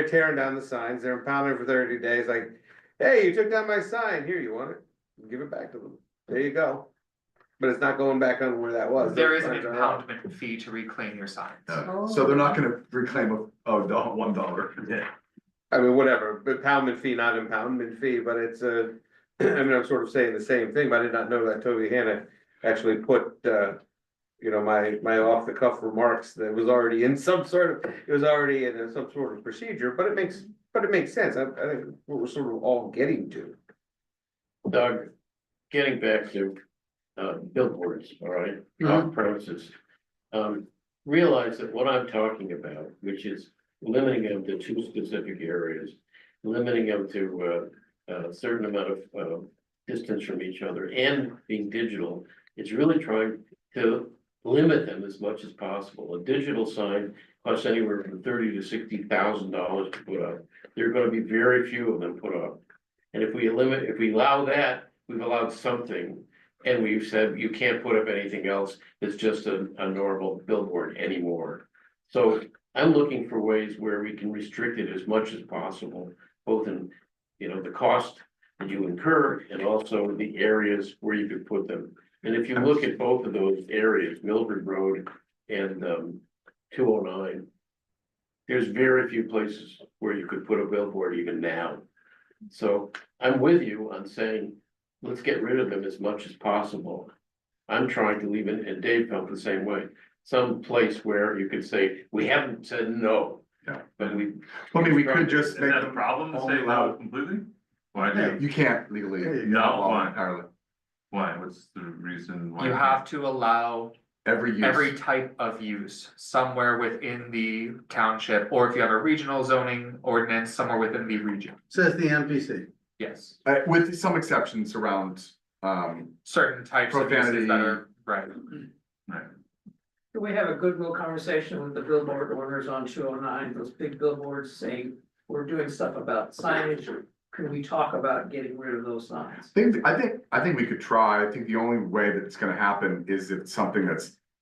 tearing down the signs, they're impounding for 30 days, like, hey, you took down my sign, here, you want it? Give it back to them. There you go. But it's not going back on where that was. There is an Those signs are out. impoundment fee to reclaim your signs. So they're not gonna reclaim $1. Yeah. I mean, whatever, impoundment fee, not impoundment fee, but it's I mean, I'm sort of saying the same thing, but I did not know that Toby Hannah actually put, you know, my off the cuff remarks that was already in some sort of, it was already in some sort of procedure, but it makes sense. I think what we're sort of all getting to. Doug, getting back to billboards, all right, off premises. Realize that what I'm talking about, which is limiting them to 2 specific areas, limiting them to a certain amount of distance from each other and being digital, it's really trying to limit them as much as possible. A digital sign costs anywhere from $30,000 to $60,000 to put up. There are going to be very few of them put up. And if we allow that, we've allowed something. And we've said you can't put up anything else that's just a normal billboard anymore. So I'm looking for ways where we can restrict it as much as possible, both in, you know, the cost that you incur and also the areas where you could put them. And if you look at both of those areas, Mildred Road and 209, there's very few places where you could put a billboard even now. So I'm with you on saying, let's get rid of them as much as possible. I'm trying to leave it, and Dave felt the same way, some place where you could say, we haven't said no. Yeah. But we. I mean, we could just Is make that a them problem to only say allow- no completely? Why Yeah, do, you can't legally. There you go. No, why? Entirely. why, what's the reason why? You have to allow Every every use, type of use somewhere within the township, or if you have a regional zoning ordinance, somewhere within the region. Says the MPC. Yes, with some exceptions around, certain types of uses that are, right. Right. Do we have a goodwill conversation with the billboard owners on 209, those big billboards saying we're doing stuff about signage? Can we talk about getting rid of those signs? I think we could try. I think the only way that it's gonna happen is if it's something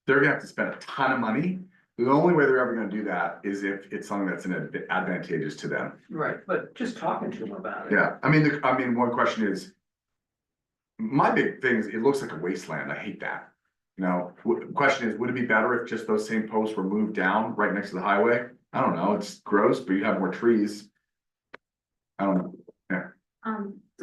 they're gonna have to spend a ton of money. The only way they're ever gonna do that is if it's something that's advantageous to them. Right, but just talking to them about it. Yeah, I mean, one question is. My big thing is, it looks like a wasteland. I hate that. You know, the question is, would it be better if just those same posts were moved down right next to the highway? I don't know, it's gross, but you have more trees. I don't know.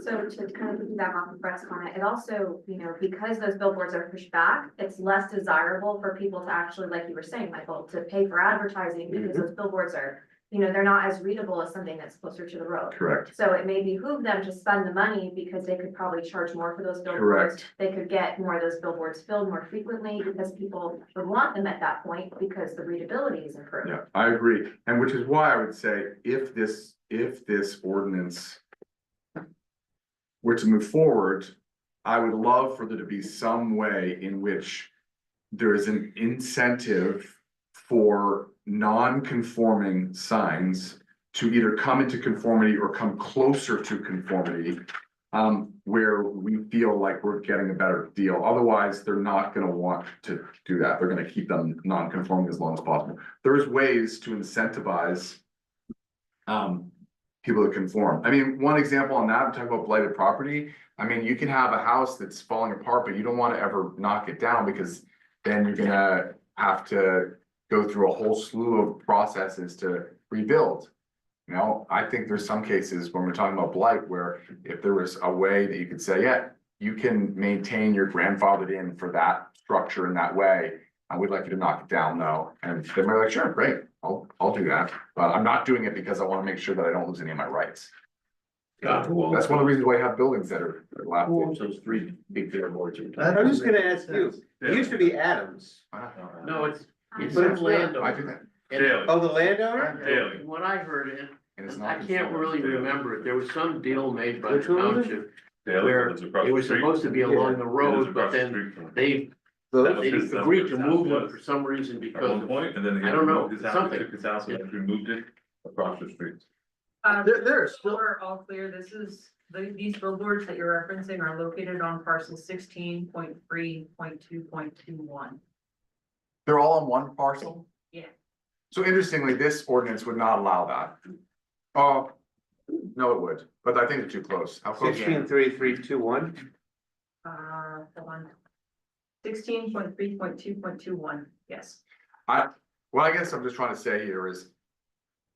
So to kind of piggyback off of Brett's comment, it also, you know, because those billboards are pushed back, it's less desirable for people to actually, like you were saying, Michael, to pay for advertising because those billboards are, you know, they're not as readable as something that's closer to the road. Correct. So it may behoove them to spend the money because they could probably charge more for those billboards. Correct. They could get more of those billboards filled more frequently because people would want them at that point because the readability is improved. Yeah, I agree. And which is why I would say if this ordinance were to move forward, I would love for there to be some way in which there is an incentive for non-conforming signs to either come into conformity or come closer to conformity, where we feel like we're getting a better deal. Otherwise, they're not gonna want to do that. They're gonna keep them non-conforming as long as possible. There's ways to incentivize people to conform. I mean, one example on that, I'm talking about blighted property. I mean, you can have a house that's falling apart, but you don't want to ever knock it down because then you're gonna have to go through a whole slew of processes to rebuild. You know, I think there's some cases when we're talking about blight where if there was a way that you could say, yeah, you can maintain your grandfathered in for that structure in that way. I would like you to knock it down though. And they might be like, sure, great, I'll do that. But I'm not doing it because I want to make sure that I don't lose any of my rights. God, who owns That's one of the reasons why I have buildings that are allowed. who owns those three big billboards? I was just gonna ask you, it used to be Adams. No, it's But some it's not. landowner. I do that. And- Daily. Oh, the landowner? Daily. What I heard, And it's and not I can't really remember it, there was some deal made by the Which one was it? township. Daily, Where it's across it the was street. supposed to be along the It is road, but across the then street from- they Those? agreed to move them for some reason At because one of. point, and then. I don't know, His house, something. he took his house and actually moved it across the street. There are still- We're all clear, these billboards that you're referencing are located on parcel 16.3.2.21. They're all on one parcel? Yeah. So interestingly, this ordinance would not allow that. Oh, no, it would, but I think it's too close. How close? 16.3.3.2.1. Hold on. 16.3.2.21, yes. What I guess I'm just trying to say here is.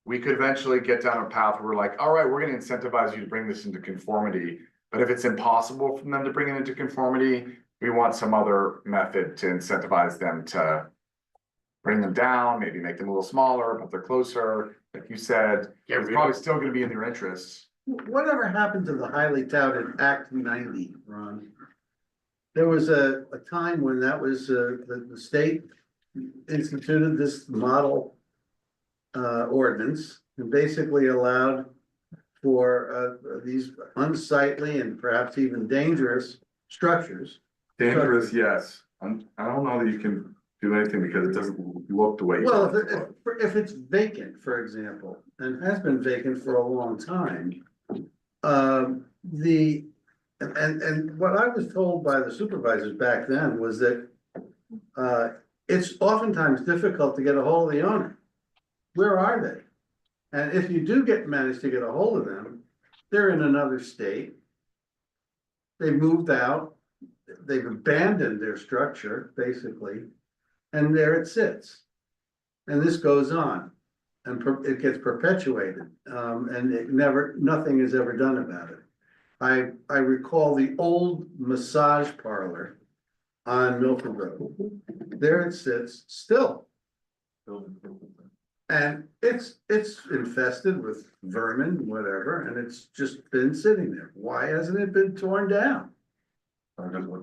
We could eventually get down a path where we're like, all right, we're gonna incentivize you to bring this into conformity. But if it's impossible for them to bring it into conformity, we want some other method to incentivize them to. Bring them down, maybe make them a little smaller, but they're closer, like you said, Get it's rid probably of- still gonna be in their interests. Whatever happened to the highly touted Act 90, Ron? There was a time when that was, the state instituted this model ordinance and basically allowed for these unsightly and perhaps even dangerous structures. Dangerous, yes. I don't know that you can do anything because it doesn't look the way. you Well, want it to look. if it's vacant, for example, and has been vacant for a long time. And what I was told by the supervisors back then was that. It's oftentimes difficult to get a hold of the owner. Where are they? And if you do manage to get a hold of them, they're in another state. They moved out, they've abandoned their structure, basically, and there it sits. And this goes on, and it gets perpetuated, and nothing is ever done about it. I recall the old massage parlor on Milford Road. There it sits still. And it's infested with vermin, whatever, and it's just been sitting there. Why hasn't it been torn down? Because what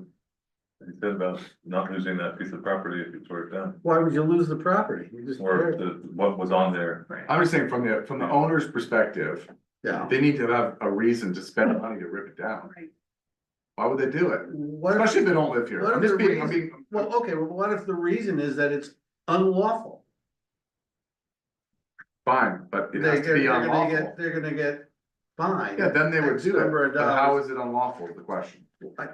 he said about not losing that piece of property if you tore it down, Why would you lose the property? You just or tear it. what was on there. I'm just saying from the owner's perspective, Yeah. they need to have a reason to spend money to rip it down. Right. Why would they do it? What if- Especially if they don't live here. what I'm if just the being, reason- Well, okay, well, what if the reason is that it's unlawful? fine, but it has to be unlawful. They're gonna get fined. Yeah, then they would X do number it, of but how dollars. is it unlawful is the question. I-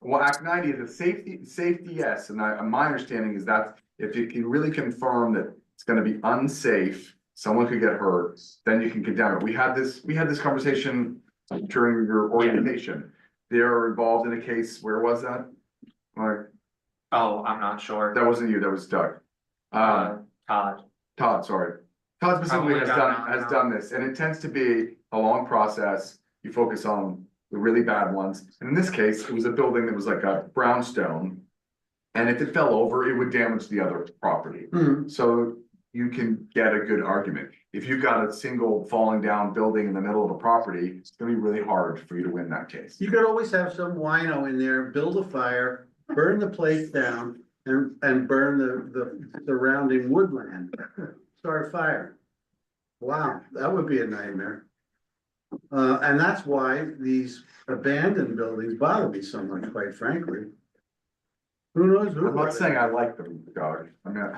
Well, Act 90 is a safety, yes, and my understanding is that if you can really confirm that it's gonna be unsafe, someone could get hurt, then you can condemn it. We had this conversation during your orientation. They're involved in a case, where was that? Or, Oh, I'm not sure. that wasn't you, that was Doug. Todd. Todd, sorry. Todd specifically Probably has done done this, and it tends to be a long process. You focus on the really bad ones. And in this case, it was a building that was like a brownstone. And if it fell over, it would damage the other property. Hmm. So you can get a good argument. If you've got a single falling down building in the middle of a property, it's gonna be really hard for you to win that case. You could always have some wino in there, build a fire, burn the place down and burn the surrounding woodland. Start a fire. Wow, that would be a nightmare. And that's why these abandoned buildings bother me so much, quite frankly. Who knows who? I'm not saying I like them, Doug. I mean,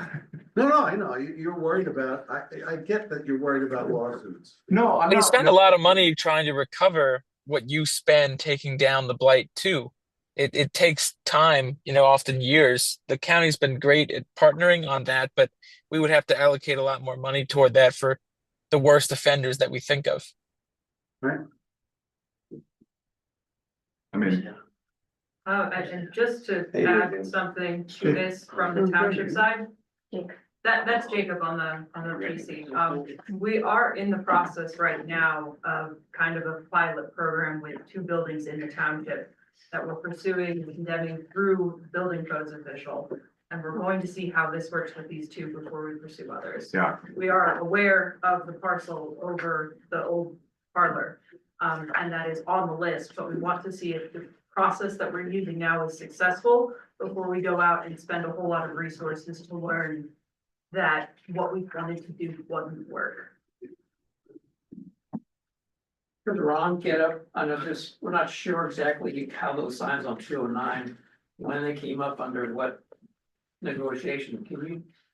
No, I know, you're worried about, I get that you're worried about lawsuits. no, I'm You not. spend a lot of money trying to recover what you spend taking down the blight too. It takes time, often years. The county's been great at partnering on that, but we would have to allocate a lot more money toward that for the worst offenders that we think of. I mean, And just to Hey, add Jim. something to this from the township side. That's Jacob on the PC. We are in the process right now of kind of a pilot program with 2 buildings in the township that we're pursuing and condemning through building codes official. And we're going to see how this works with these 2 before we pursue others. yeah, We are aware of the parcel over the old parlor. And that is on the list, but we want to see if the process that we're using now is successful before we go out and spend a whole lot of resources to learn that what we wanted to do wouldn't work. Could Ron get up, I know this, we're not sure exactly how those signs on 209, when they came up under what negotiation,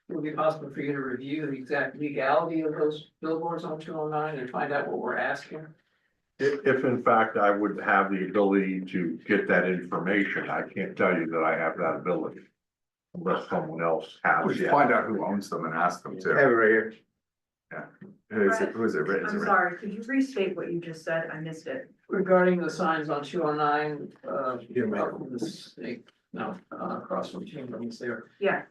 would it be possible for you to review the exact legality of those billboards on 209 and find out what we're asking? If in fact I would have the ability to get that information, I can't tell you that I have that ability. Unless someone else we has should yet. find out who owns them and ask them I have to. it right here. Who is it, who is it written? I'm sorry, could you restate what you just said? I missed it. Regarding the signs on 209, Here, Mike. up from the snake, no, across from Chamberlain's there. Yeah,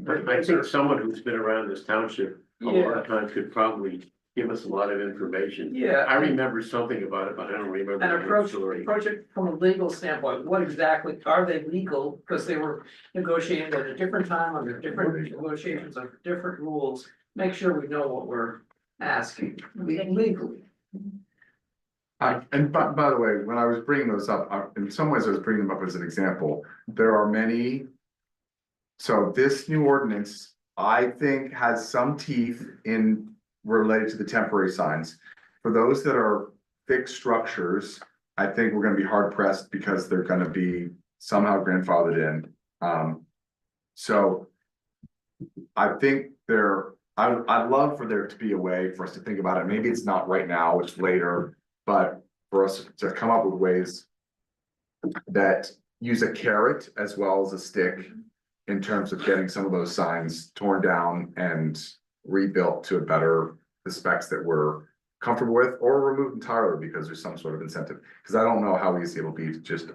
I think someone who's been around this township a lot Yeah, of times could probably give us a lot of information. yeah. I remember something about it, but I don't remember And the whole approach story. it from a legal standpoint, what exactly, are they legal? Because they were negotiating at a different time, under different negotiations, under different rules. Make sure we know what we're asking legally. And by the way, when I was bringing those up, in some ways I was bringing them up as an example, there are many. So this new ordinance, I think, has some teeth in related to the temporary signs. For those that are fixed structures, I think we're gonna be hard pressed because they're gonna be somehow grandfathered in. So I think I'd love for there to be a way for us to think about it. Maybe it's not right now, it's later, but for us to come up with ways that use a carrot as well as a stick in terms of getting some of those signs torn down and rebuilt to a better, the specs that we're comfortable with, or removed entirely because there's some sort of incentive. Because I don't know how easy it'll be to just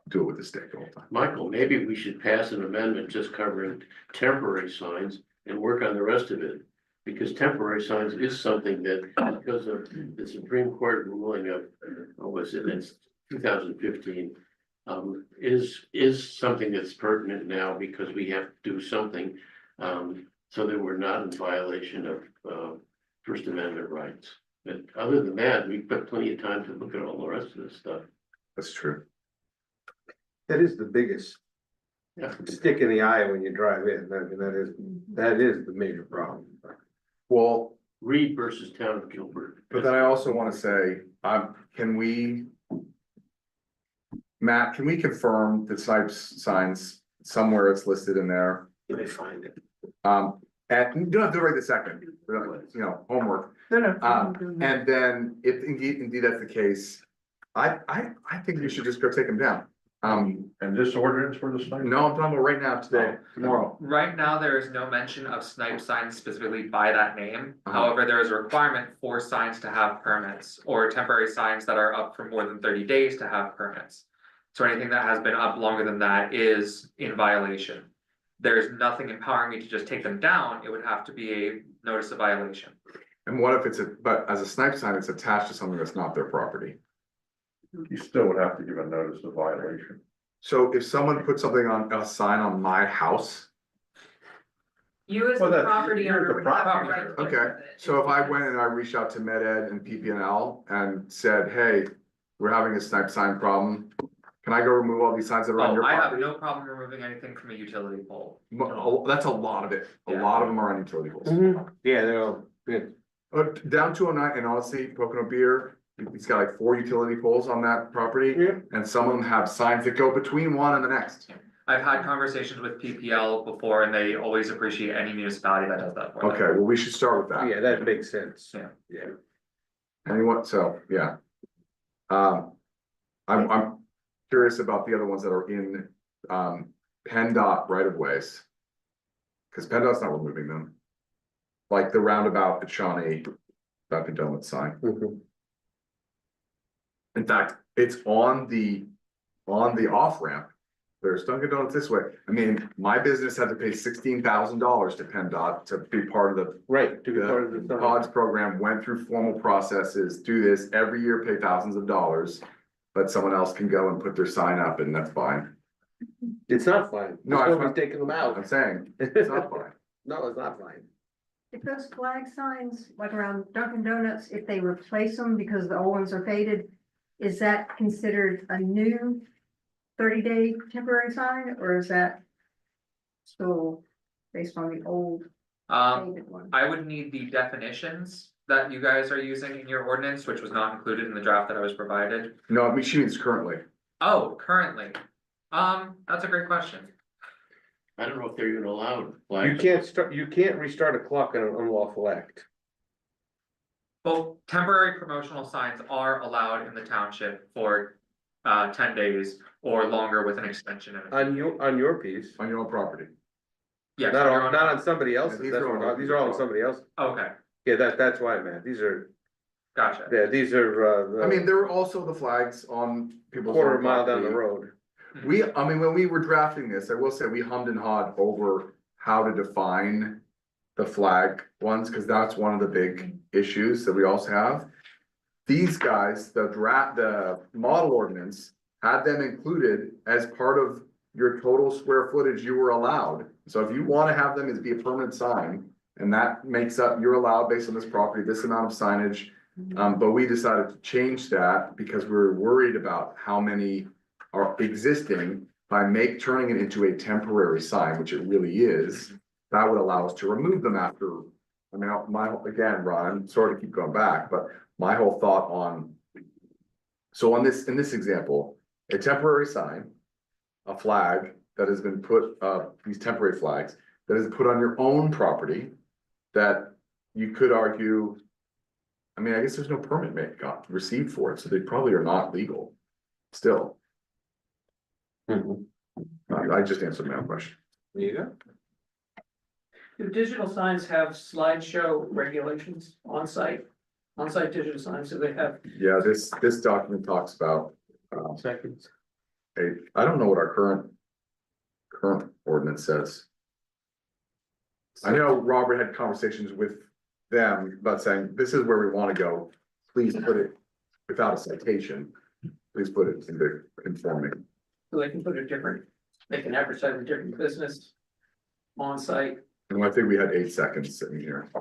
do it with a stick the whole time. Michael, maybe we should pass an amendment just covering temporary signs and work on the rest of it. Because temporary signs is something that, because of the Supreme Court ruling of, what was it, it's 2015. Is something that's pertinent now because we have to do something, so that we're not in violation of, First Amendment rights. But other than that, we've got plenty of time to look at all the rest of this stuff. That's true. That is the biggest Yeah. stick in the eye when you drive in. That is the major problem. Well, Reed versus Town of Gilbert. but then I also want to say, Matt, can we confirm the Snipes signs somewhere it's listed in there? You may find it. And you don't have to do it right this second, homework. And then if indeed that's the case, I think you should just go take them down. And this ordinance for the sign? No, I'm talking about right now, today, tomorrow. Right now, there is no mention of snipe signs specifically by that name. Uh-huh. However, there is a requirement for signs to have permits or temporary signs that are up for more than 30 days to have permits. So anything that has been up longer than that is in violation. There's nothing empowering me to just take them down. It would have to be a notice of violation. And what if but as a snipe sign, it's attached to something that's not their property? You still would have to give a notice of violation. So if someone put something on a sign on my house, you as Well, the that's- property you're owner the would have property the right to owner. do Okay, it. so if I went and I reached out to Med Ed and PPNL and said, hey, we're having a snipe sign problem. Can I go remove all these signs that are on your Oh, I have property? no problem removing anything from a utility pole. That's a lot of it. A Yeah. lot of them are on utility poles. Yeah, they're all good. Down 209, and honestly, Pocono Beer, he's got like 4 utility poles on that property. Yeah. And some of them have signs that go between one and the next. I've had conversations with PPL before and they always appreciate any municipality that does that for them. Okay, well, we should start with that. Yeah, that makes sense. Yeah. Anyone, so, yeah. I'm curious about the other ones that are in, PennDOT right of ways. Cause PennDOT's not removing them. Like the roundabout at Shawnee, Dunkin' Donuts sign. Mhm. In fact, it's on the off ramp. There's Dunkin' Donuts this way. I mean, my business had to pay $16,000 to PennDOT to be part of the Right, to be part of the. PODS program, went through formal processes, do this every year, pay thousands of dollars. But someone else can go and put their sign up and that's fine. It's not fine. No, I- Nobody's taking them I'm out. saying, it's not fine. No, it's not fine. If those flag signs, like around Dunkin' Donuts, if they replace them because the old ones are faded, is that considered a new 30-day temporary sign, or is that still based on the old faded one? I would need the definitions that you guys are using in your ordinance, which was not included in the draft that I was provided. No, I mean, she means currently. Oh, currently, that's a great question. I don't know if they're even allowed. You can't restart a clock on an unlawful act. Well, temporary promotional signs are allowed in the township for 10 days or longer with an extension. On your piece, On your own property. Yes. not on your on, own not on property. somebody else's, These that's are what, all- these are all on somebody else. Okay, Yeah, that's why, man, these are, gotcha. yeah, these are, I mean, there were also the flags on people's. quarter own mile down the property. road. I mean, when we were drafting this, I will say we hummed and hawed over how to define the flag ones, because that's one of the big issues that we also have. These guys, the model ordinance had them included as part of your total square footage you were allowed. So if you want to have them as be a permanent sign, and that makes up, you're allowed based on this property, this amount of signage. But we decided to change that because we were worried about how many are existing by turning it into a temporary sign, which it really is. That would allow us to remove them after, I mean, again, Ron, I'm sorry to keep going back, but my whole thought on. So in this example, a temporary sign, a flag that has been put, these temporary flags, that is put on your own property, that you could argue. I mean, I guess there's no permit got received for it, so they probably are not legal still. I just answered my own question. There you go. Do digital signs have slideshow regulations on site digital signs, do they have? Yeah, this document talks about, Seconds. I don't know what our current ordinance says. I know Robert had conversations with them about saying, this is where we want to go, please put it without a citation. Please put it in the informing. So they can put they can advertise a different business on site. And I think we had 8 seconds sitting here.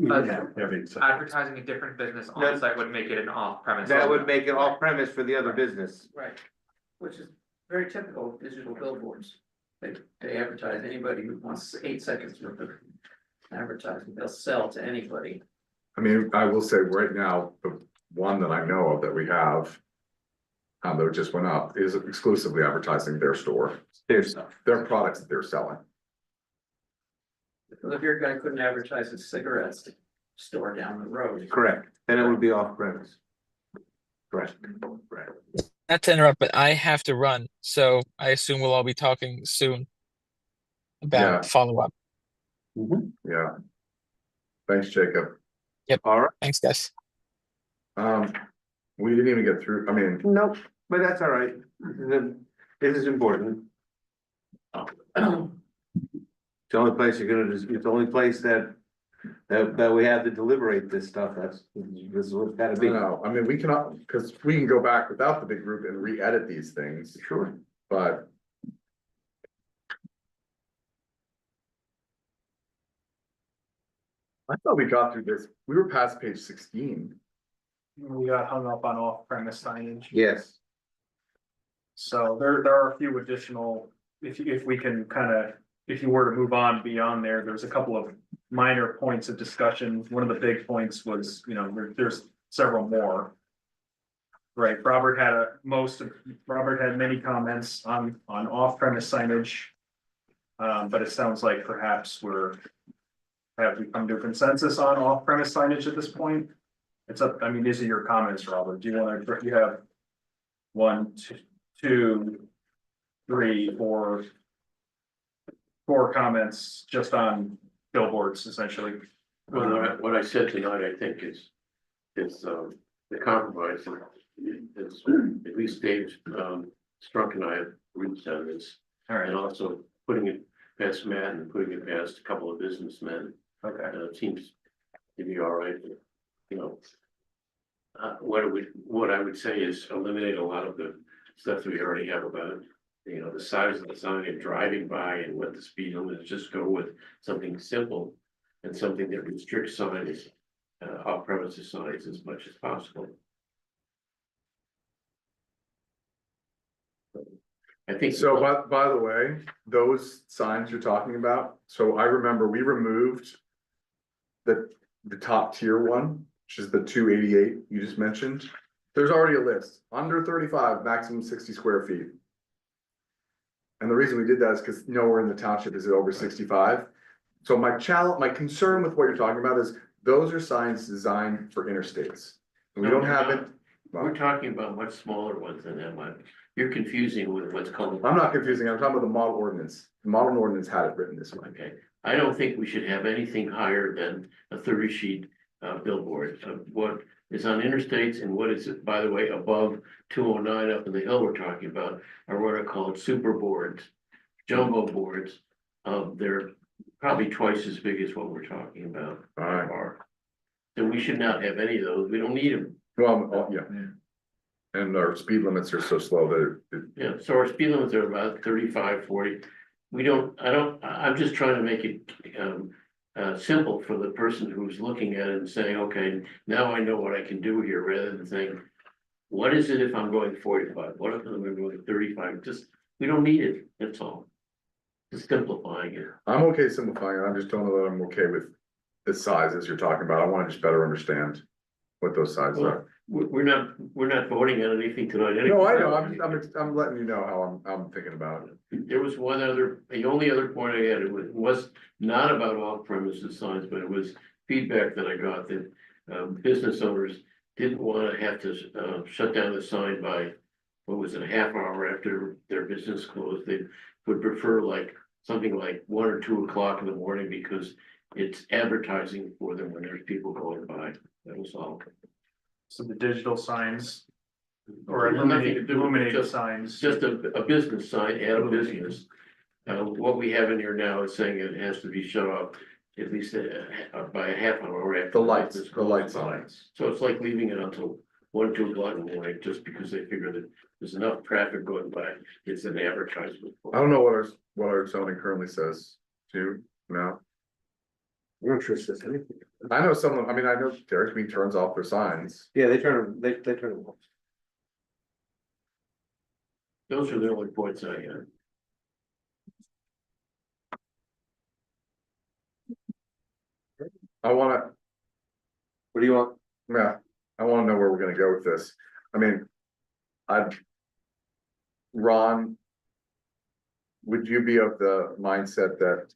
Advertising a different business on site would make it an off premise. That would make it off premise for the other business. Right. Which is very typical of digital billboards. They advertise anybody who wants 8 seconds worth of advertising, they'll sell to anybody. I mean, I will say right now, the one that I know of that we have. That just went up is exclusively advertising their store, Their stuff. their products that they're selling. If your guy couldn't advertise his cigarettes store down the road. Correct, then it would be off premise. Correct. Right. Not to interrupt, but I have to run, so I assume we'll all be talking soon about Yeah. follow-up. Yeah. Thanks, Jacob. All right. Thanks, guys. We didn't even get through, I mean, Nope, but that's all right. This is important. It's the only place you're gonna, it's the only place that we have to deliberate this stuff, this is what it's gotta be. no, I mean, we cannot, because we can go back without the big group and re-edit these things, Sure. but. I thought we got through this, we were past page 16. We got hung up on off-premise signage. Yes. So there are a few additional, if we can if you were to move on beyond there, there's a couple of minor points of discussion. One of the big points was, there's several more. Right, Robert had many comments on off-premise signage. But it sounds like perhaps have we come to a consensus on off-premise signage at this point? It's up, I mean, these are your comments, Robert. Do you want to, you have 1, 2, 3, 4 comments just on billboards, essentially. Well, what I said tonight, I think is, the compromise is, at least Dave, Strunk and I have reached on this. All right, And also putting it past Matt and putting it past a couple of businessmen, okay. seems to be all right, you know. What I would say is eliminate a lot of the stuff that we already have about, you know, the size of the sign and driving by and what the speed limit is, just go with something simple. And something that restricts signs, off premises signs as much as possible. I think. So, by the way, those signs you're talking about, so I remember we removed the top tier one, which is the 288 you just mentioned. There's already a list, under 35, maximum 60 square feet. And the reason we did that is because nowhere in the township is it over 65. So my concern with what you're talking about is those are signs designed for interstates. And we No, don't have it. We're talking about much smaller ones than that one. You're confusing with what's called. I'm not confusing, I'm talking about the model ordinance. The model ordinance had it written this way. Okay, I don't think we should have anything higher than a 30 sheet billboard of what is on interstates and what is, by the way, above 209 up in the hill we're talking about are what are called super boards, jumbo boards. They're probably twice as big as what we're talking about. All right. So we should not have any of those. We don't need them. Well, yeah. And our speed limits are so slow that Yeah, so our speed limits are about 35, 40. I'm just trying to make it simple for the person who's looking at it and saying, okay, now I know what I can do here, rather than saying, what is it if I'm going 45? What if I'm going 35? Just, we don't need it, that's all. Just simplifying it. I'm okay simplifying it. I'm just telling you that I'm okay with the sizes you're talking about. I want to just better understand what those sizes are. We're not voting on anything tonight. No, I know. I'm letting you know how I'm thinking about it. There was the only other point I had, it was not about off premises signs, but it was feedback that I got that business owners didn't want to have to shut down the sign by, what was it, a half hour after their business closed. They would prefer something like 1 or 2 o'clock in the morning because it's advertising for them when there's people going by. That was all. So the digital signs or Nothing to do with it, illuminated just- signs. Just a business sign at a business. What we have in here now is saying it has to be shut off at least by a half hour after. The lights, business the lights closes. on it. So it's like leaving it until 1, 2 o'clock in the morning, just because they figure that there's enough traffic going by, it's an advertisement. I don't know what our zoning currently says. Do you know? I'm not sure it says anything. I know I know Dairy Queen turns off their signs. Yeah, they turn them off. Those are the only points I had. I wanna, What do you want? yeah, I wanna know where we're gonna go with this. I mean, Ron, would you be of the mindset that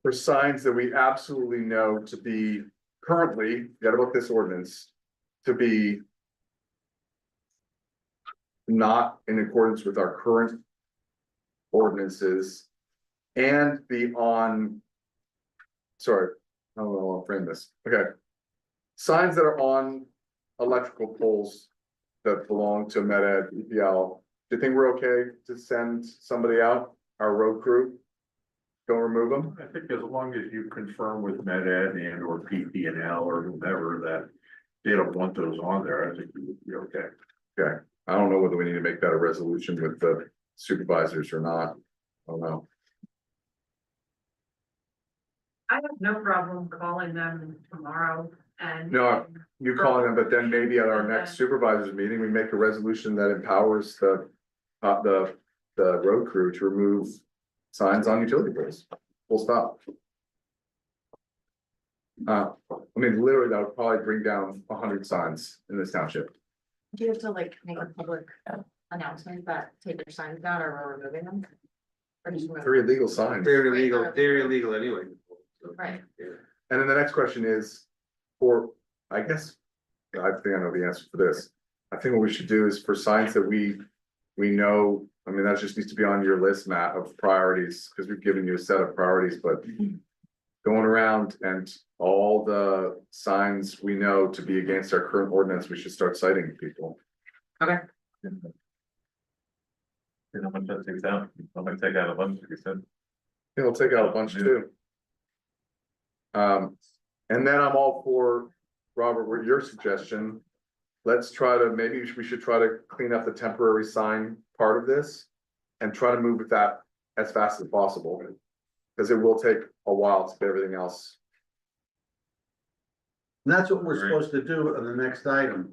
for signs that we absolutely know to be currently, forget about this ordinance, to be not in accordance with our current ordinances and be on, sorry, I don't know how to frame this, okay. Signs that are on electrical poles that belong to Med Ed, EPL, do you think we're okay to send somebody out, our road crew? Go remove them? I think as long as you confirm with Med Ed and or PP&L or whomever that they don't want those on there, I think we would be okay. Okay, I don't know whether we need to make that a resolution with the supervisors or not, I don't know. I have no problem calling them tomorrow and. No, you calling them, but then maybe at our next supervisors meeting, we make a resolution that empowers the road crew to remove signs on utility poles, full stop. I mean, literally, that would probably bring down 100 signs in this township. Do you have to make a public announcement that take their signs down or we're removing them? Or just remove They're illegal signs. They're illegal anyway. Right. And then the next question is, I guess, I think I know the answer for this. I think what we should do is for signs that we know, I mean, that just needs to be on your list, Matt, of priorities, because we've given you a set of priorities, but going around and all the signs we know to be against our current ordinance, we should start citing people. You know, how much that takes out, I'm gonna take out a bunch, like you said. It'll take out a bunch too. And then I'm all for, Robert, with your suggestion. Let's try to, maybe we should try to clean up the temporary sign part of this. And try to move with that as fast as possible. Cause it will take a while to get everything else. And that's what we're Agreed. supposed to do on the next item,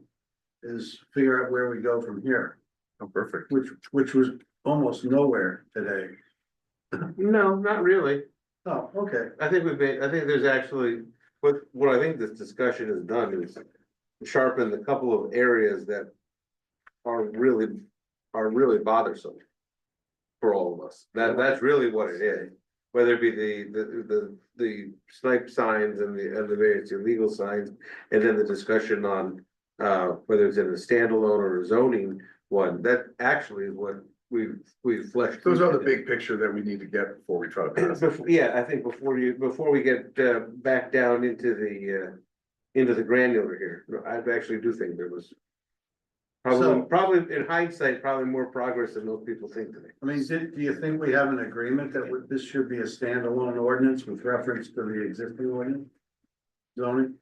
is figure out where we go from here, Oh, perfect. which was almost nowhere today. No, not really. Oh, okay. I think I think there's actually, what I think this discussion has done is sharpen a couple of areas that are really bothersome for all of us. That's really what it is. Whether it be the snipe signs and the various illegal signs, and then the discussion on whether it's in a standalone or a zoning one, that actually is what we've fleshed. Those are the big picture that we need to get before we try to pass. Yeah, I think before we get back down into the granular here, I actually do think there was probably in hindsight, probably more progress than most people think today. I mean, do you think we have an agreement that this should be a standalone ordinance with reference to the existing ordinance? Zoning?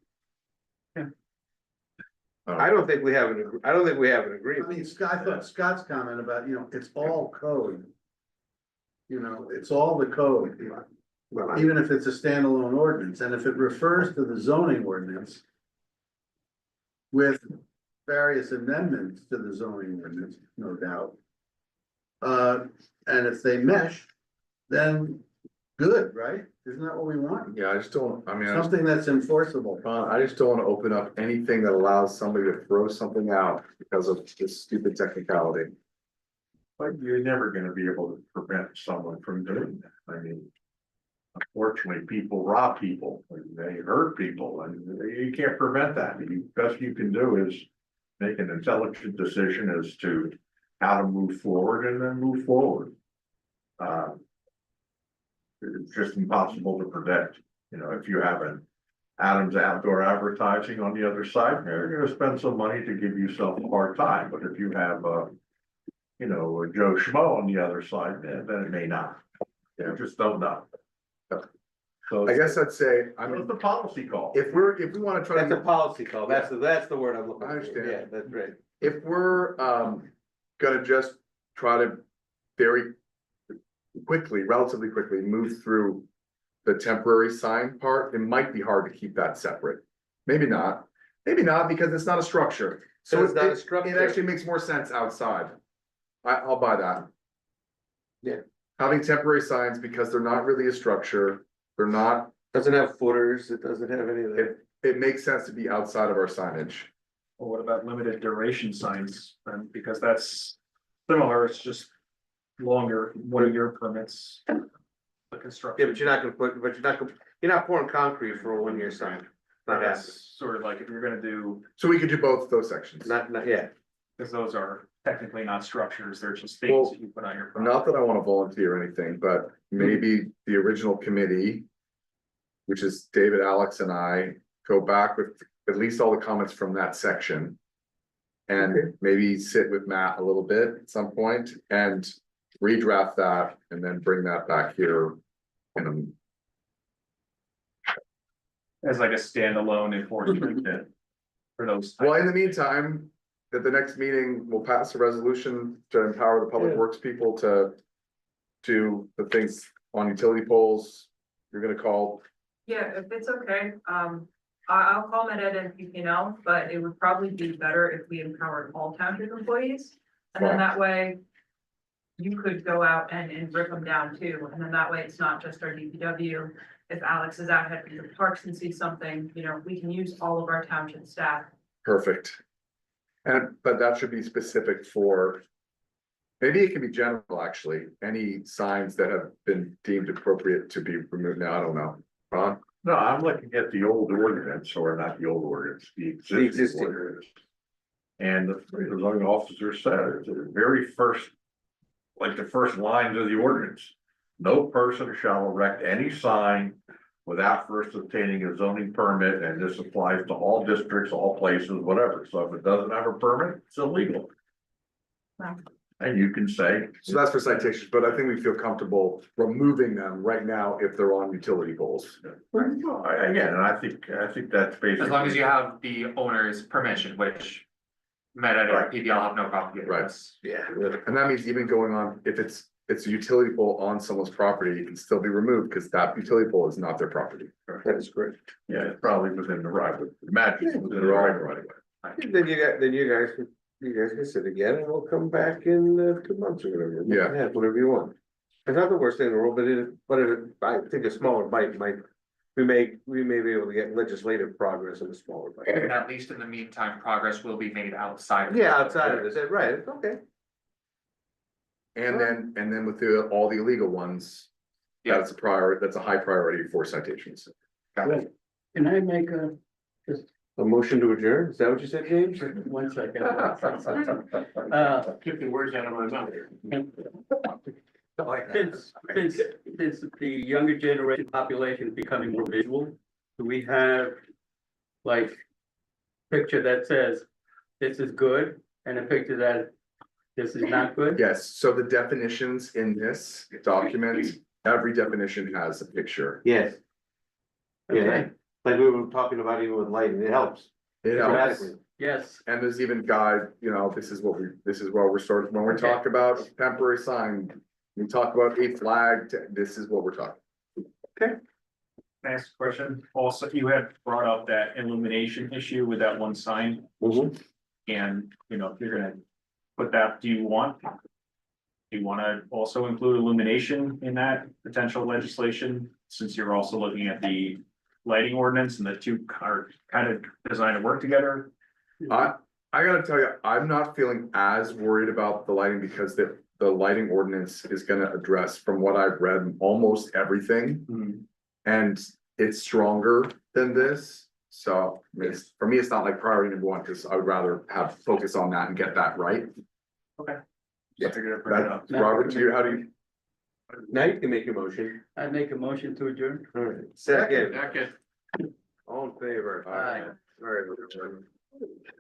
I don't think we have an I agreement. mean, I thought Scott's comment about, it's all code. It's all the code, Well, even if it's a standalone ordinance, and if it refers to the zoning ordinance. With various amendments to the zoning ordinance, no doubt. And if they mesh, then good, right? Isn't that what we want? Yeah, I just don't, I mean, Something that's enforceable. I just don't wanna open up anything that allows somebody to throw something out because of this stupid technicality. But you're never gonna be able to prevent someone from doing that. I mean. Unfortunately, people rob people, they hurt people, and you can't prevent that. The best you can do is make an intelligent decision as to how to move forward and then move forward. It's just impossible to predict, if you have an Adams Outdoor Advertising on the other side, you're gonna spend some money to give yourself a hard time, but if you have a Joe Schmo on the other side, then it may not. You just don't know. So I guess I'd say, I mean, it's the policy call. if we wanna try That's a to, policy call. That's the word I'm looking for. I understand. Yeah, that's right. if we're, gonna just try to very quickly, relatively quickly, move through the temporary sign part, it might be hard to keep that separate. Maybe not, because it's not a structure. So It's not a it structure. actually makes more sense outside. I'll buy that. Yeah. Having temporary signs because they're not really a structure, they're not, Doesn't have footers, it doesn't have any of that. it makes sense to be outside of our signage. Well, what about limited duration signs? Because that's similar, it's just longer, 1 year permits. The Yeah, construction. but you're not pouring concrete for a 1-year sign. Not happening. That's sort of like if you're gonna do, So we could do both those sections. Not, yeah. because those are technically not structures, they're just Well, things that you put on your. Not that I wanna volunteer or anything, but maybe the original committee. Which is David, Alex and I go back with at least all the comments from that section. And maybe sit with Matt a little bit at some point and redraft that and then bring that back here. And As like a standalone enforcement for those. well, in the meantime, at the next meeting, we'll pass a resolution to empower the public Yeah. works people to. Do the things on utility poles, you're gonna call. Yeah, if it's okay, I'll call Med Ed and PPL, but it would probably be better if we empowered all township employees. And then that way. You could go out and rip them down too, and then that way it's not just our DPW. If Alex is out heading to the parks and sees something, we can use all of our township staff. Perfect. But that should be specific for. Maybe it can be general, actually, any signs that have been deemed appropriate to be removed now, I don't know, Ron? No, I'm looking at the old ordinance, or not the old ordinance, the existing existing. ordinance. And the zoning officer said, it's the very first. Like the first lines of the ordinance, no person shall erect any sign without first obtaining a zoning permit, and this applies to all districts, all places, whatever. So if it doesn't have a permit, it's illegal. Wow. And you can say, So that's for citations, but I think we feel comfortable removing them right now if they're on utility poles. again, and I think that's basically. As long as you have the owner's permission, which Meta Right. and PBL have no problem getting. Right. Yeah, and that means even going on, if it's a utility pole on someone's property, it can still be removed because that utility pole is not their property. That is correct. Yeah, it's probably within the right, but imagine it's within the right of way. Then you guys can sit again and we'll come back in 2 months or whatever. Yeah. Whatever you want. It's not the worst thing in the world, I think a smaller bite might, we may be able to get legislative progress in a smaller bite. And at least in the meantime, progress will be made outside. of Yeah, this. outside of this, right, okay. And then with all the illegal ones, Yeah. that's a high priority for citations. Can I make A motion to adjourn, is that what you said, James? 1 second? Took the words out of my mouth. Since the younger generation population is becoming more visual, do we have like picture that says this is good and a picture that this is not good? Yes, so the definitions in this document, every definition has a picture. Yes. Yeah, Okay. like we were talking about even with lighting, it helps. It helps. Dramatically. Yes, And there's even guide, this is where we're starting, when we talk about temporary sign, we talk about a flag, this is what we're talking. Next question, also, you had brought up that illumination issue with that one sign, Mhm. and, if you're gonna put that, do you wanna also include illumination in that potential legislation, since you're also looking at the lighting ordinance and the two are kind of designed to work together? I gotta tell you, I'm not feeling as worried about the lighting because the lighting ordinance is gonna address, from what I've read, almost everything. And it's stronger than this, so for me, it's not like priority number one, because I would rather have focus on that and get that right. Okay. I figured I'd bring it up. Robert, how do you? Now you can make your motion. I make a motion to adjourn. All right, second, Second. all in favor? Aye. All right.